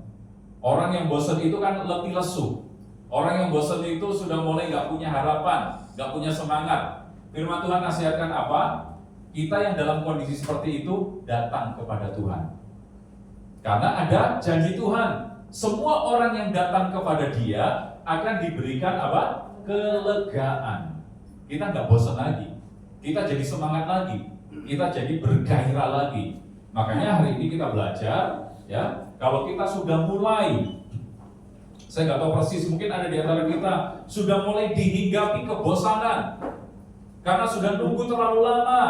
orang yang bosan itu kan letih lesu. Orang yang bosan itu sudah mulai nggak punya harapan, nggak punya semangat. Firman Tuhan nasihatkan apa? Kita yang dalam kondisi seperti itu datang kepada Tuhan. Karena ada janji Tuhan. Semua orang yang datang kepada Dia akan diberikan apa? Kelegaan. Kita nggak bosan lagi. Kita jadi semangat lagi. Kita jadi bergairah lagi. Makanya hari ini kita belajar, ya. Kalau kita sudah mulai, saya nggak tahu persis, mungkin ada di antara kita sudah mulai dihinggapi kebosanan karena sudah nunggu terlalu lama.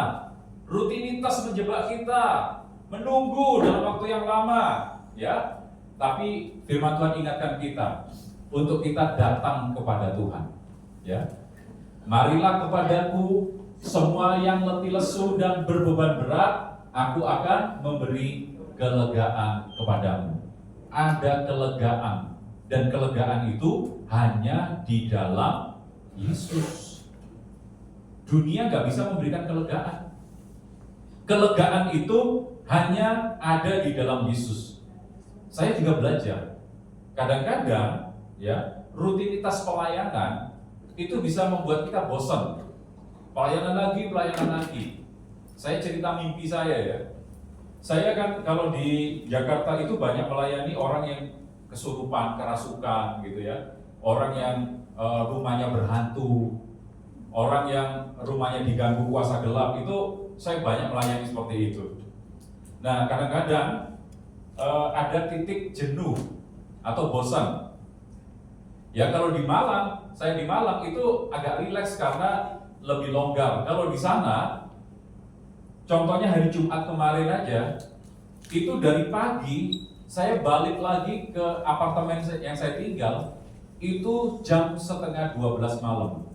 Rutinitas menjebak kita, menunggu dalam waktu yang lama, ya. Tapi firman Tuhan ingatkan kita untuk kita datang kepada Tuhan, ya. Marilah kepadaku semua yang letih lesu dan berbeban berat, aku akan memberi kelegaan kepadamu. Ada kelegaan, dan kelegaan itu hanya di dalam Yesus. Dunia nggak bisa memberikan kelegaan. Kelegaan itu hanya ada di dalam Yesus. Saya juga belajar, kadang-kadang ya rutinitas pelayanan itu bisa membuat kita bosan. Pelayanan lagi. Saya cerita mimpi saya ya. Saya kan kalau di Jakarta itu banyak melayani orang yang kesurupan, kerasukan gitu ya. Orang yang rumahnya berhantu, orang yang rumahnya diganggu kuasa gelap, itu saya banyak melayani seperti itu. Nah, kadang-kadang ada titik jenuh atau bosan. Ya kalau di Malang, saya di Malang itu agak rileks karena lebih longgar. Kalau di sana, contohnya hari Jumat kemarin aja, itu dari pagi saya balik lagi ke apartemen yang saya tinggal, itu jam setengah 12 malam.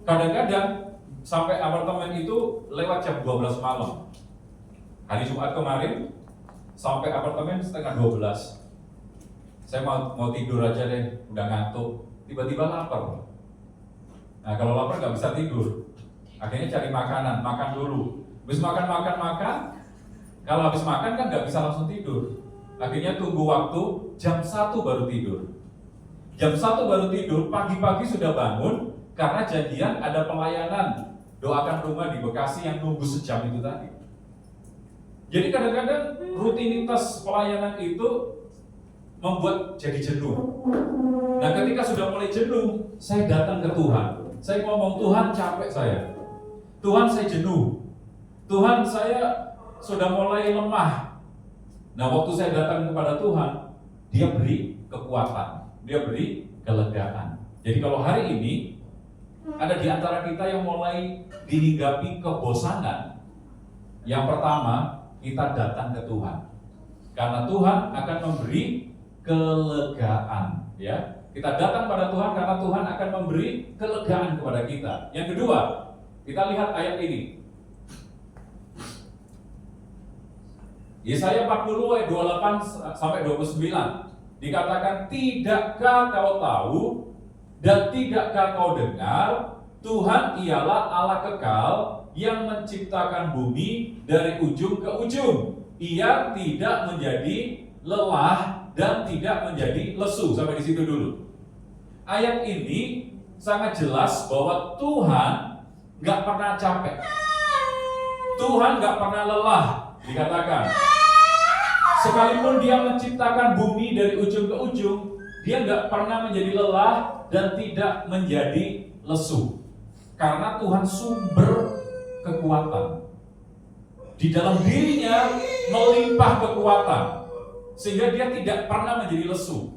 Kadang-kadang sampai apartemen itu lewat jam 12 malam. Hari Jumat kemarin sampai apartemen setengah 12. Saya mau tidur aja deh, udah ngantuk. Tiba-tiba lapar. Nah kalau lapar nggak bisa tidur. Akhirnya cari makanan, makan dulu. Habis makan. Kalau habis makan kan nggak bisa langsung tidur. Akhirnya tunggu waktu, jam 1 baru tidur. Jam 1 baru tidur, pagi-pagi sudah bangun, karena janjian ada pelayanan doakan rumah di Bekasi yang nunggu sejam itu tadi. Jadi kadang-kadang rutinitas pelayanan itu membuat jadi jenuh. Nah, ketika sudah mulai jenuh, saya datang ke Tuhan. Saya ngomong, Tuhan capek saya. Tuhan saya jenuh. Tuhan saya sudah mulai lemah. Nah, waktu saya datang kepada Tuhan, Dia beri kekuatan, Dia beri kelegaan. Jadi kalau hari ini ada di antara kita yang mulai dihinggapi kebosanan, yang pertama, kita datang ke Tuhan. Karena Tuhan akan memberi kelegaan, ya. Kita datang pada Tuhan karena Tuhan akan memberi kelegaan kepada kita. Yang kedua, kita lihat ayat ini. Yesaya 40 ayat 28 sampai 29 dikatakan, tidakkah kau tahu dan tidakkah kau dengar, Tuhan ialah Allah kekal yang menciptakan bumi dari ujung ke ujung. Ia tidak menjadi lelah dan tidak menjadi lesu. Sampai di situ dulu. Ayat ini sangat jelas bahwa Tuhan nggak pernah capek. Tuhan nggak pernah lelah, dikatakan. Sekalipun Dia menciptakan bumi dari ujung ke ujung, Dia nggak pernah menjadi lelah dan tidak menjadi lesu. Karena Tuhan sumber kekuatan. Di dalam dirinya melimpah kekuatan, sehingga Dia tidak pernah menjadi lesu.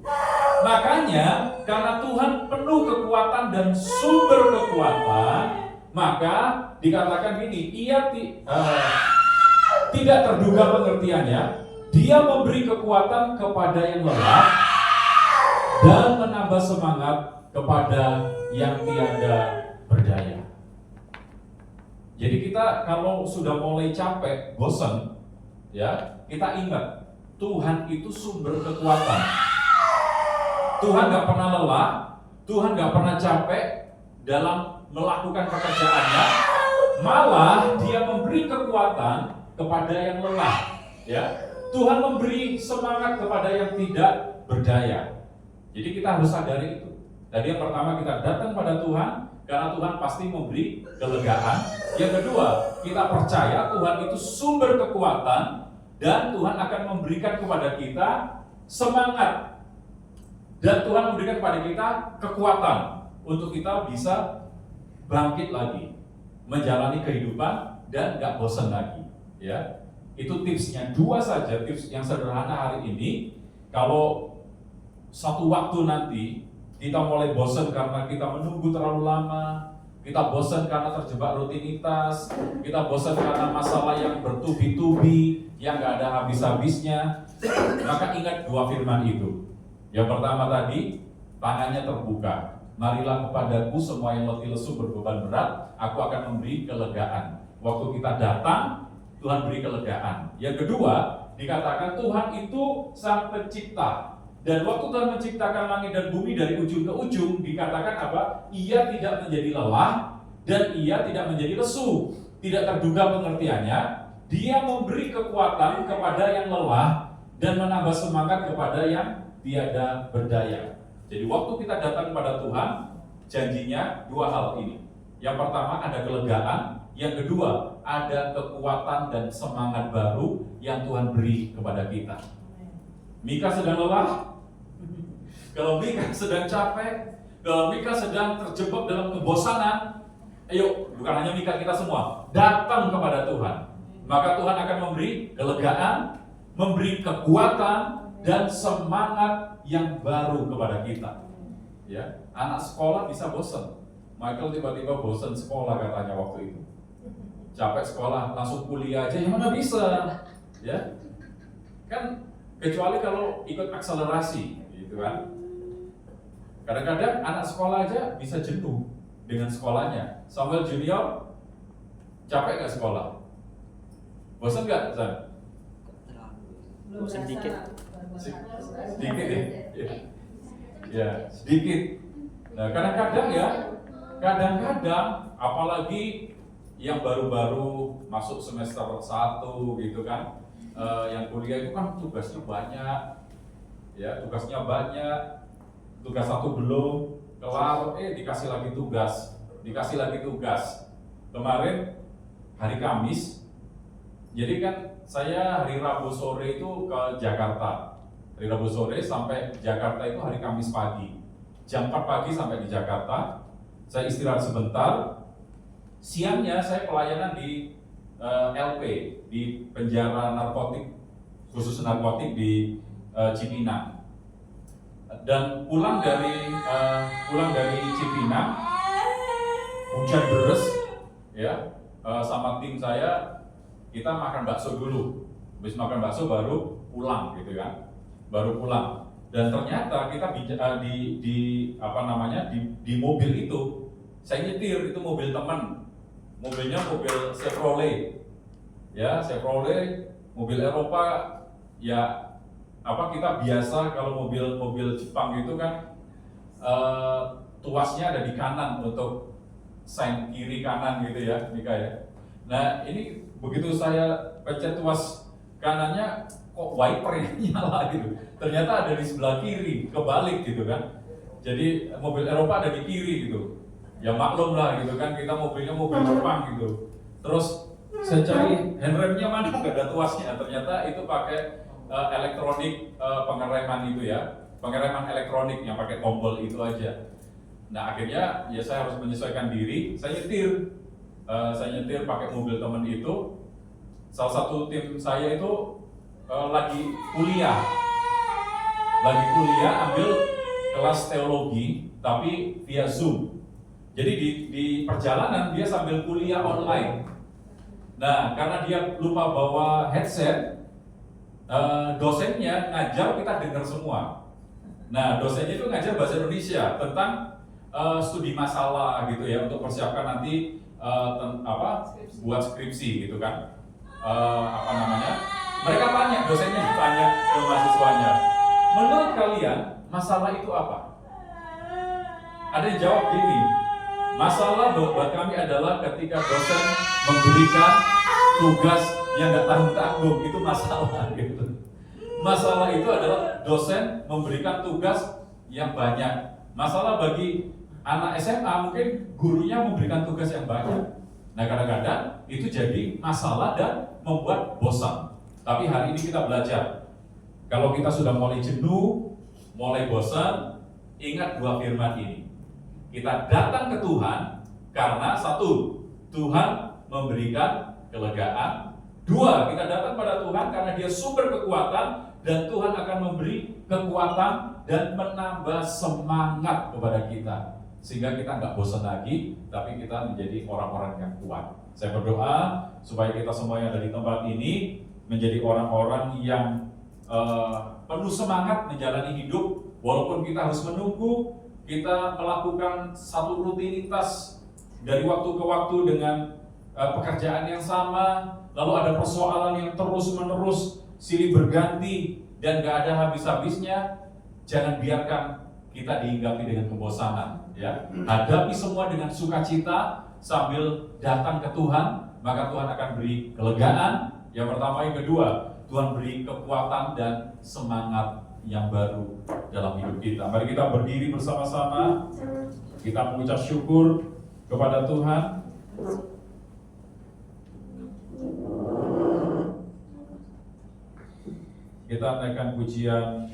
Makanya karena Tuhan penuh kekuatan dan sumber kekuatan, maka dikatakan gini, Ia tidak terduga pengertiannya. Dia memberi kekuatan kepada yang lelah dan menambah semangat kepada yang tiada berdaya. Jadi kita kalau sudah mulai capek, bosan, ya, kita ingat Tuhan itu sumber kekuatan. Tuhan nggak pernah lelah, Tuhan nggak pernah capek dalam melakukan pekerjaannya, malah Dia memberi kekuatan kepada yang lelah. Ya, Tuhan memberi semangat kepada yang tidak berdaya. Jadi kita harus sadari itu. Tadi yang pertama, kita datang pada Tuhan karena Tuhan pasti memberi kelegaan. Yang kedua, kita percaya Tuhan itu sumber kekuatan dan Tuhan akan memberikan kepada kita semangat. Dan Tuhan memberikan kepada kita kekuatan untuk kita bisa bangkit lagi, menjalani kehidupan dan gak bosan lagi. Ya, itu tipsnya. 2 saja tips yang sederhana hari ini. Kalau satu waktu nanti kita mulai bosan karena kita menunggu terlalu lama, kita bosan karena terjebak rutinitas, kita bosan karena masalah yang bertubi-tubi, yang gak ada habis-habisnya, maka ingat 2 firman itu. Yang pertama tadi, tangannya terbuka. Marilah kepadaku semua yang letih lesu berbeban berat, aku akan memberi kelegaan. Waktu kita datang, Tuhan beri kelegaan. Yang kedua, dikatakan Tuhan itu Sang Pencipta. Dan waktu Tuhan menciptakan langit dan bumi dari ujung ke ujung, dikatakan apa? Ia tidak menjadi lelah dan Ia tidak menjadi lesu. Tidak terduga pengertiannya. Dia memberi kekuatan kepada yang lelah dan menambah semangat kepada yang tiada berdaya. Jadi waktu kita datang kepada Tuhan, janjinya 2 hal ini. Yang pertama, ada kelegaan. Yang kedua, ada kekuatan dan semangat baru yang Tuhan beri kepada kita. Mika sedang lelah. Kalau Mika sedang capek, kalau Mika sedang terjebak dalam kebosanan, ayo, bukan hanya Mika, kita semua datang kepada Tuhan. Maka Tuhan akan memberi kelegaan, memberi kekuatan dan semangat yang baru kepada kita. Ya, anak sekolah bisa bosan. Michael tiba-tiba bosan sekolah katanya waktu itu. Capek sekolah, langsung kuliah aja, yang mana bisa? Ya, kan kecuali kalau ikut akselerasi, gitu kan. Kadang-kadang anak sekolah aja bisa jenuh dengan sekolahnya. Samuel Junior capek nggak sekolah? Bosan nggak, San? Sedikit. Sedikit ya? Ya, sedikit. Nah, kadang-kadang apalagi yang baru-baru masuk semester 1 gitu kan, yang kuliah itu kan tugasnya banyak, ya tugasnya banyak, tugas satu belum kelar, dikasih lagi tugas. Kemarin hari Kamis, jadi kan saya hari Rabu sore itu ke Jakarta. Hari Rabu sore sampai Jakarta itu hari Kamis pagi. Jam 4 pagi sampai di Jakarta. Saya istirahat sebentar. Siangnya saya pelayanan di LP, di penjara narkotik, khusus narkotik di Cipinang. Dan pulang dari Cipinang, hujan deras, ya, sama tim saya kita makan bakso dulu. Habis makan bakso baru pulang gitu kan. Dan ternyata kita di mobil itu saya nyetir, itu mobil teman. Mobilnya mobil Chevrolet. Ya, Chevrolet, mobil Eropa, ya kita biasa kalau mobil Jepang itu kan tuasnya ada di kanan untuk sign kiri kanan gitu ya, Mika ya. Nah ini begitu saya pencet tuas kanannya, kok wipernya nyala gitu. Ternyata ada di sebelah kiri, kebalik gitu kan. Jadi mobil Eropa ada di kiri gitu. Ya maklum lah gitu kan, kita mobilnya mobil Jepang gitu. Terus saya cari handremnya mana, gak ada tuasnya. Ternyata itu pakai elektronik, pengereman itu ya, pengereman elektronik yang pakai tombol itu aja. Nah akhirnya ya saya harus menyesuaikan diri, saya nyetir pakai mobil teman itu. Salah satu tim saya itu lagi kuliah ambil kelas teologi tapi via Zoom. Jadi di perjalanan dia sambil kuliah online. Nah karena dia lupa bawa headset, dosennya ngajar kita dengar semua. Nah dosennya itu ngajar bahasa Indonesia tentang studi masalah gitu ya, untuk persiapkan nanti buat skripsi gitu kan. Mereka tanya, dosennya tanya ke mahasiswanya, menurut kalian masalah itu apa? Ada yang jawab gini, masalah buat kami adalah ketika dosen memberikan tugas yang gak tanggung-tanggung, itu masalah gitu. Masalah itu adalah dosen memberikan tugas yang banyak. Masalah bagi anak SMA mungkin gurunya memberikan tugas yang banyak. Nah kadang-kadang itu jadi masalah dan membuat bosan. Tapi hari ini kita belajar, kalau kita sudah mulai jenuh, mulai bosan, ingat dua firman ini. Kita datang ke Tuhan karena satu, Tuhan memberikan kelegaan. Dua, kita datang pada Tuhan karena Dia sumber kekuatan, dan Tuhan akan memberi kekuatan dan menambah semangat kepada kita, sehingga kita nggak bosan lagi, tapi kita menjadi orang-orang yang kuat. Saya berdoa supaya kita semua yang ada di tempat ini menjadi orang-orang yang penuh semangat menjalani hidup, walaupun kita harus menunggu, kita melakukan satu rutinitas dari waktu ke waktu dengan pekerjaan yang sama, lalu ada persoalan yang terus-menerus silih berganti dan gak ada habis-habisnya. Jangan biarkan kita dihinggapi dengan kebosanan, ya. Hadapi semua dengan sukacita sambil datang ke Tuhan, maka Tuhan akan beri kelegaan. Yang pertama, yang kedua, Tuhan beri kekuatan dan semangat yang baru dalam hidup kita. Mari kita berdiri bersama-sama, kita mengucap syukur kepada Tuhan. Kita naikkan pujian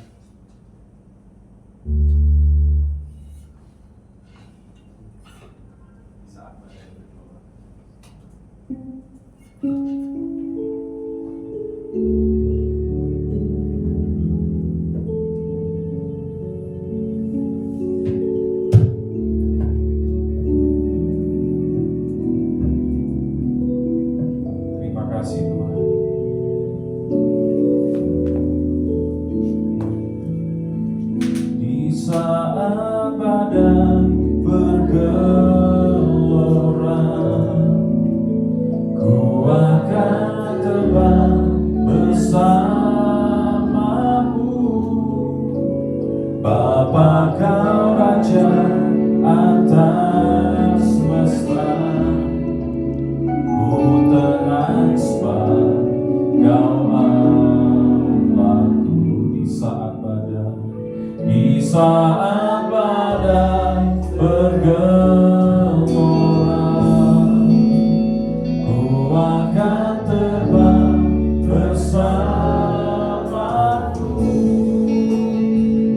Kau saat badai bergelora, ku akan terbang bersamamu.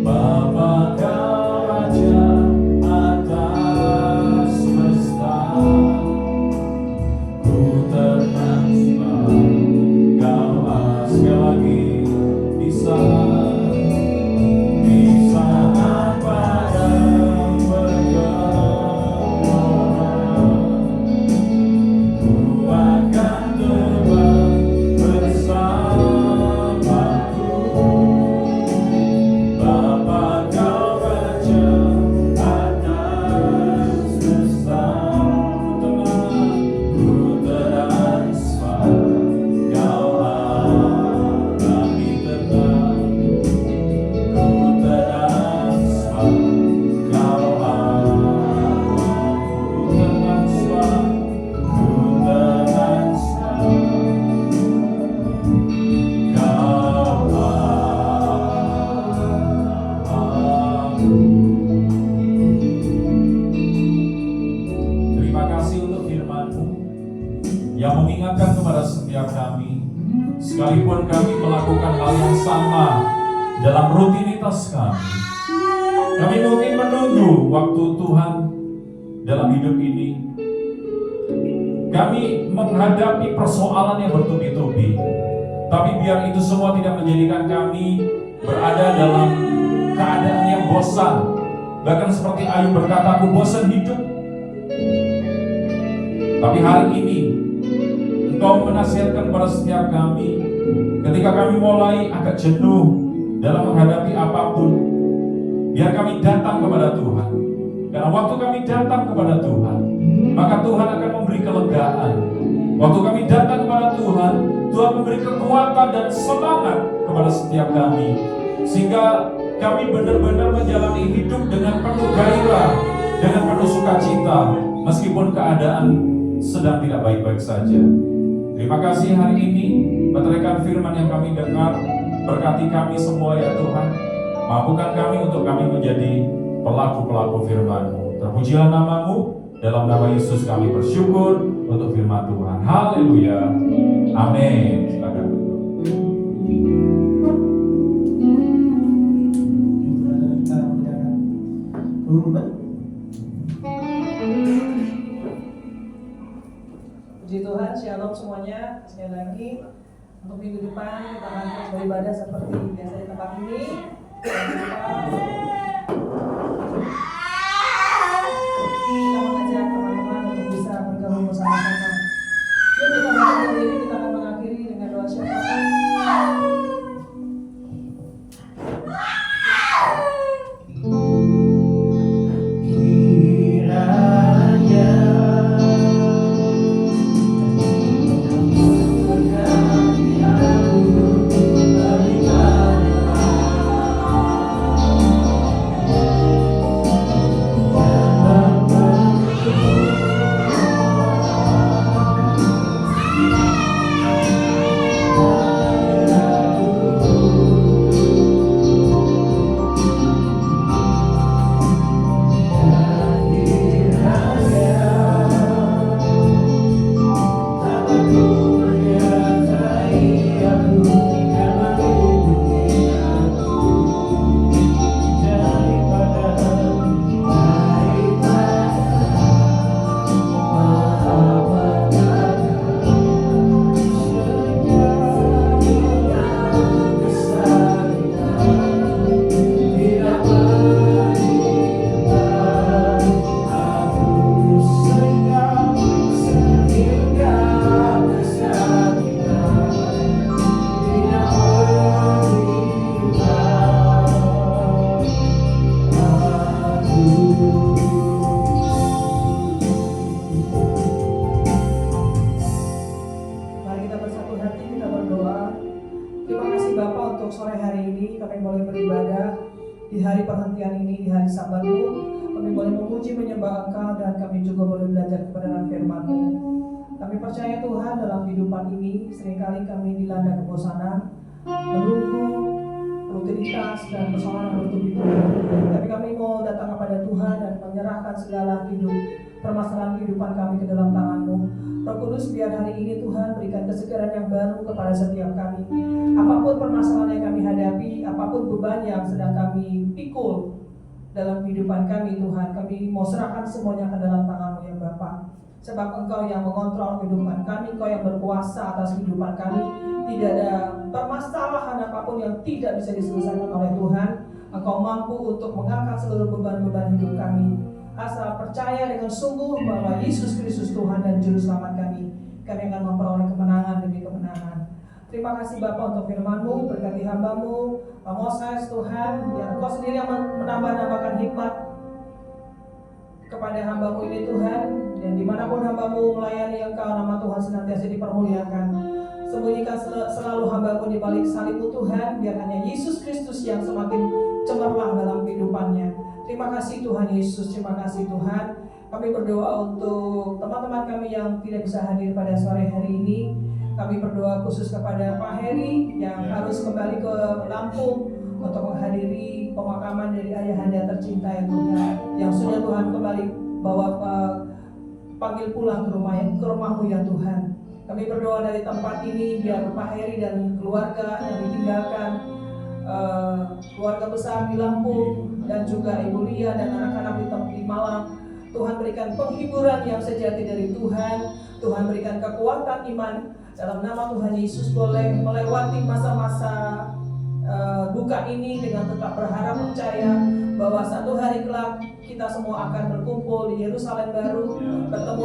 Bapa kau Raja atas semesta, ku terhampar kau sekali lagi di saat badai bergelora, ku akan terbang bersamamu. Bapa kau Raja atas semesta, ku terhampar kau alami tenang, ku terhampar kau Terima kasih untuk firman-Mu yang mengingatkan kepada setiap kami, sekalipun kami melakukan hal yang sama dalam rutinitas kami. Kami mungkin menunggu waktu Tuhan dalam hidup ini. Kami menghadapi persoalan yang bertubi-tubi, tapi biar itu semua tidak menjadikan kami berada dalam keadaan yang bosan. Bahkan seperti Ayub berkata, aku bosan hidup. Tapi hari ini Engkau menasihatkan kepada setiap kami, ketika kami mulai agak jenuh dalam menghadapi apapun, biar kami datang kepada Tuhan. Karena waktu kami datang kepada Tuhan, maka Tuhan akan memberi kelegaan. Waktu kami datang kepada Tuhan, Tuhan memberi kekuatan dan semangat kepada setiap kami, sehingga kami benar-benar menjalani hidup dengan penuh gairah, dengan penuh sukacita, meskipun keadaan sedang tidak baik-baik saja. Terima kasih hari ini, meteraikan firman yang kami dengar, berkati kami semua ya Tuhan. Mampukan kami untuk kami menjadi pelaku-pelaku firman-Mu. Terpujilah nama-Mu, dalam nama Yesus kami bersyukur untuk firman Tuhan. Haleluya. Amin. Silakan duduk. Puji Tuhan, shalom semuanya. Sekali lagi, untuk minggu depan kita akan terus beribadah seperti biasa di tempat ini. Kita mengajak teman-teman untuk bisa bergabung bersama-sama. Yuk kita mulai dari ini, kita akan mengakhiri dengan doa syafaat. Di hari perhentian ini, di hari Sabat-Mu, kami boleh memuji menyembah Engkau dan kami juga boleh belajar kebenaran firman-Mu. Kami percaya Tuhan, dalam kehidupan ini seringkali kami dilanda kebosanan, menunggu rutinitas dan persoalan bertubi-tubi. kepada Tuhan dan menyerahkan segala permasalahan kehidupan kami ke dalam tangan-Mu. Roh Kudus, biar hari ini Tuhan berikan kesegaran yang baru kepada setiap kami. Apapun permasalahan yang kami hadapi, apapun beban yang sedang kami pikul dalam kehidupan kami Tuhan, kami mau serahkan semuanya ke dalam tangan-Mu ya Bapa. Sebab Engkau yang mengontrol kehidupan kami, Engkau yang berkuasa atas kehidupan kami. Tidak ada permasalahan apapun yang tidak bisa diselesaikan oleh Tuhan. Engkau mampu untuk mengangkat seluruh beban-beban hidup kami. Asal percaya dengan sungguh bahwa Yesus Kristus Tuhan dan Juru Selamat kami akan memperoleh kemenangan demi kemenangan. Terima kasih Bapa untuk firman-Mu, berkati hamba-Mu, Pak Moses Tuhan, yang Engkau sendiri yang menambah-nambahkan hikmat kepada hamba-Mu ini Tuhan, dan dimanapun hamba-Mu melayani Engkau, nama Tuhan senantiasa dipermuliakan. Sembunyikan selalu hamba-Mu di balik salib-Mu Tuhan, biar hanya Yesus Kristus yang semakin cemerlang dalam kehidupannya. Terima kasih Tuhan Yesus, terima kasih Tuhan. Kami berdoa untuk teman-teman kami yang tidak bisa hadir pada sore hari ini. Kami berdoa khusus kepada Pak Heri yang harus kembali ke Lampung untuk menghadiri pemakaman dari ayahanda tercinta ya Tuhan, yang sudah Tuhan kembali bawa panggil pulang ke rumah-Mu ya Tuhan. Kami berdoa dari tempat ini biar Pak Heri dan keluarga yang ditinggalkan, keluarga besar di Lampung dan juga Ibu Lia dan anak-anak di Malang, Tuhan berikan penghiburan yang sejati dari Tuhan. Tuhan berikan kekuatan iman dalam nama Tuhan Yesus, boleh melewati masa-masa duka ini dengan tetap berharap percaya bahwa satu hari kelak kita semua akan berkumpul di Yerusalem baru, bertemu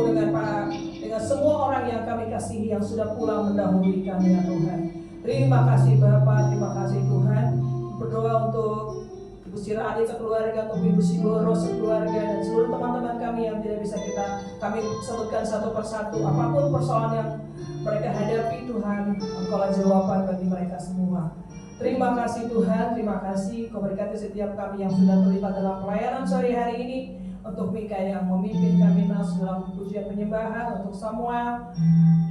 dengan semua orang yang kami kasihi yang sudah pulang mendahului kami ya Tuhan. Terima kasih Bapa, terima kasih Tuhan. Berdoa untuk Ibu Sira Adi sekeluarga, untuk Ibu Siboro sekeluarga, dan seluruh teman-teman kami yang tidak bisa kami sebutkan satu persatu. Apapun persoalan yang mereka hadapi Tuhan, Engkaulah jawaban bagi mereka semua. Terima kasih Tuhan, terima kasih. Kau berkati setiap kami yang sudah terlibat dalam pelayanan sore hari ini. Untuk Mika yang memimpin kami masuk dalam pujian penyembahan, untuk Samuel,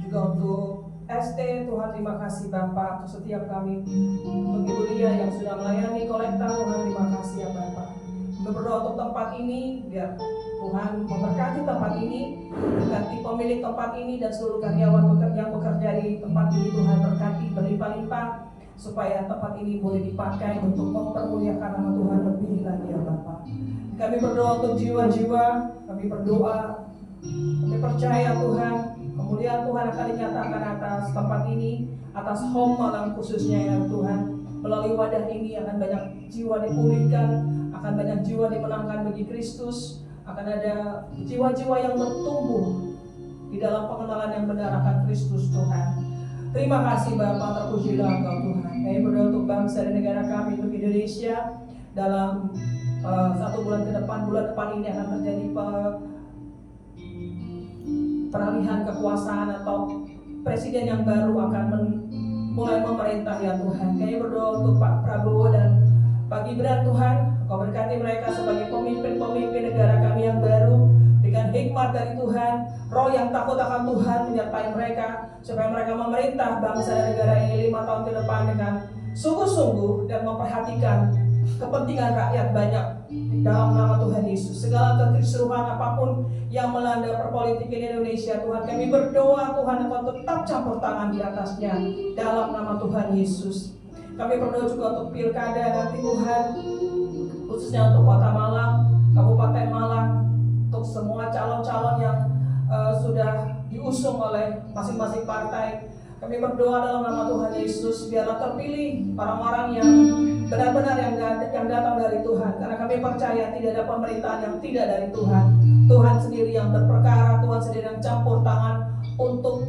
juga untuk ST, Tuhan terima kasih Bapak untuk setiap kami. Untuk Ibu Lia yang sudah melayani kolekta, Tuhan terima kasih ya Bapak. Berdoa untuk tempat ini, biar Tuhan memberkati tempat ini, berkati pemilik tempat ini dan seluruh karyawan yang bekerja di tempat ini. Tuhan berkati berlimpah-limpah, supaya tempat ini boleh dipakai untuk mempermuliakan nama Tuhan lebih lagi ya Bapak. Kami berdoa untuk jiwa-jiwa, kami berdoa, kami percaya Tuhan, kemuliaan Tuhan akan dinyatakan atas tempat ini, atas Home Malang khususnya ya Tuhan. Melalui wadah ini akan banyak jiwa dipulihkan, akan banyak jiwa dimenangkan bagi Kristus, akan ada jiwa-jiwa yang bertumbuh di dalam pengenalan yang benar akan Kristus Tuhan. Terima kasih Bapak, terpujilah Engkau Tuhan. Kami berdoa untuk bangsa dan negara kami, untuk Indonesia. Dalam 1 bulan ke depan, bulan depan ini akan terjadi peralihan kekuasaan atau presiden yang baru akan mulai memerintah ya Tuhan. Kami berdoa untuk Pak Prabowo dan Pak Gibran Tuhan. Kau berkati mereka sebagai pemimpin-pemimpin negara kami yang baru. Berikan hikmat dari Tuhan, roh yang takut akan Tuhan menyertai mereka, supaya mereka memerintah bangsa dan negara ini 5 tahun ke depan dengan sungguh-sungguh dan memperhatikan kepentingan rakyat banyak dalam nama Tuhan Yesus. Segala kekisruhan apapun yang melanda perpolitikan Indonesia Tuhan, kami berdoa Tuhan Engkau tetap campur tangan di atasnya dalam nama Tuhan Yesus. Kami berdoa juga untuk pilkada nanti Tuhan, khususnya untuk Kota Malang, Kabupaten Malang, untuk semua calon-calon yang sudah diusung oleh masing-masing partai. Kami berdoa dalam nama Tuhan Yesus, biarlah terpilih orang-orang yang benar-benar yang datang dari Tuhan. Karena kami percaya tidak ada pemerintahan yang tidak dari Tuhan. Tuhan sendiri yang berperkara, Tuhan sendiri yang campur tangan untuk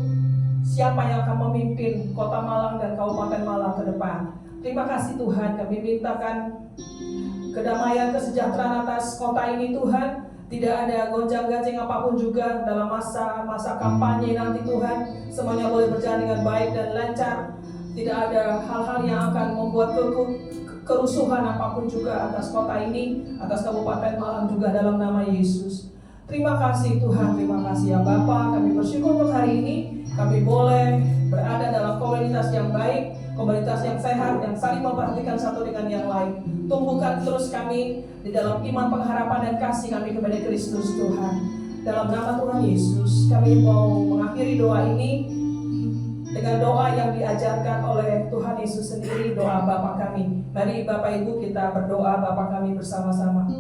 siapa yang akan memimpin Kota Malang dan Kabupaten Malang ke depan. Terima kasih Tuhan, kami mintakan kedamaian, kesejahteraan atas kota ini Tuhan. Tidak ada gonjang-ganjing apapun juga dalam masa kampanye nanti Tuhan. Semuanya boleh berjalan dengan baik dan lancar. Tidak ada hal-hal yang akan membuat kerusuhan apapun juga atas kota ini, atas Kabupaten Malang juga dalam nama Yesus. Terima kasih Tuhan, terima kasih ya Bapa. Kami bersyukur untuk hari ini. Kami boleh berada dalam komunitas yang baik. komunitas yang sehat, yang saling memperhatikan satu dengan yang lain. Tumbuhkan terus kami di dalam iman, pengharapan, dan kasih kami kepada Kristus Tuhan. Dalam nama Tuhan Yesus, kami mau mengakhiri doa ini dengan doa yang diajarkan oleh Tuhan Yesus sendiri, doa Bapa kami. Mari Bapak Ibu kita berdoa Bapa kami bersama-sama.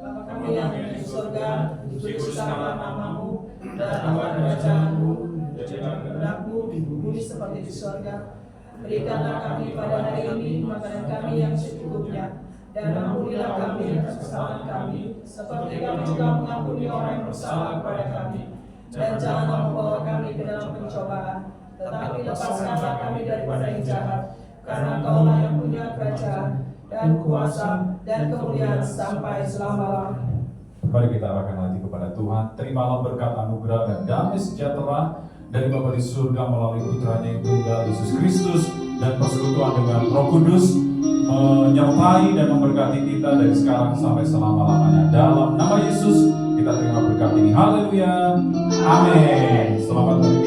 Bapa kami yang di surga, dikuduskanlah namamu, datanglah kerajaanmu, jadilah kehendakmu di bumi seperti di surga. Berikanlah kami pada hari ini makanan kami yang secukupnya, dan ampunilah kami atas kesalahan kami, seperti kami juga mengampuni orang yang bersalah kepada kami. Dan janganlah membawa kami ke dalam pencobaan, tetapi lepaskanlah kami daripada yang jahat, karena Engkaulah yang punya kerajaan dan kuasa dan kemuliaan sampai selama-lamanya. Mari kita arahkan hati kepada Tuhan. Terimalah berkat anugerah dan damai sejahtera dari Bapa di surga melalui putranya yang tunggal Yesus Kristus, dan persekutuan dengan Roh Kudus menyertai dan memberkati kita dari sekarang sampai selama-lamanya. Dalam nama Yesus kita terima berkat ini. Haleluya. Amin. Selamat hari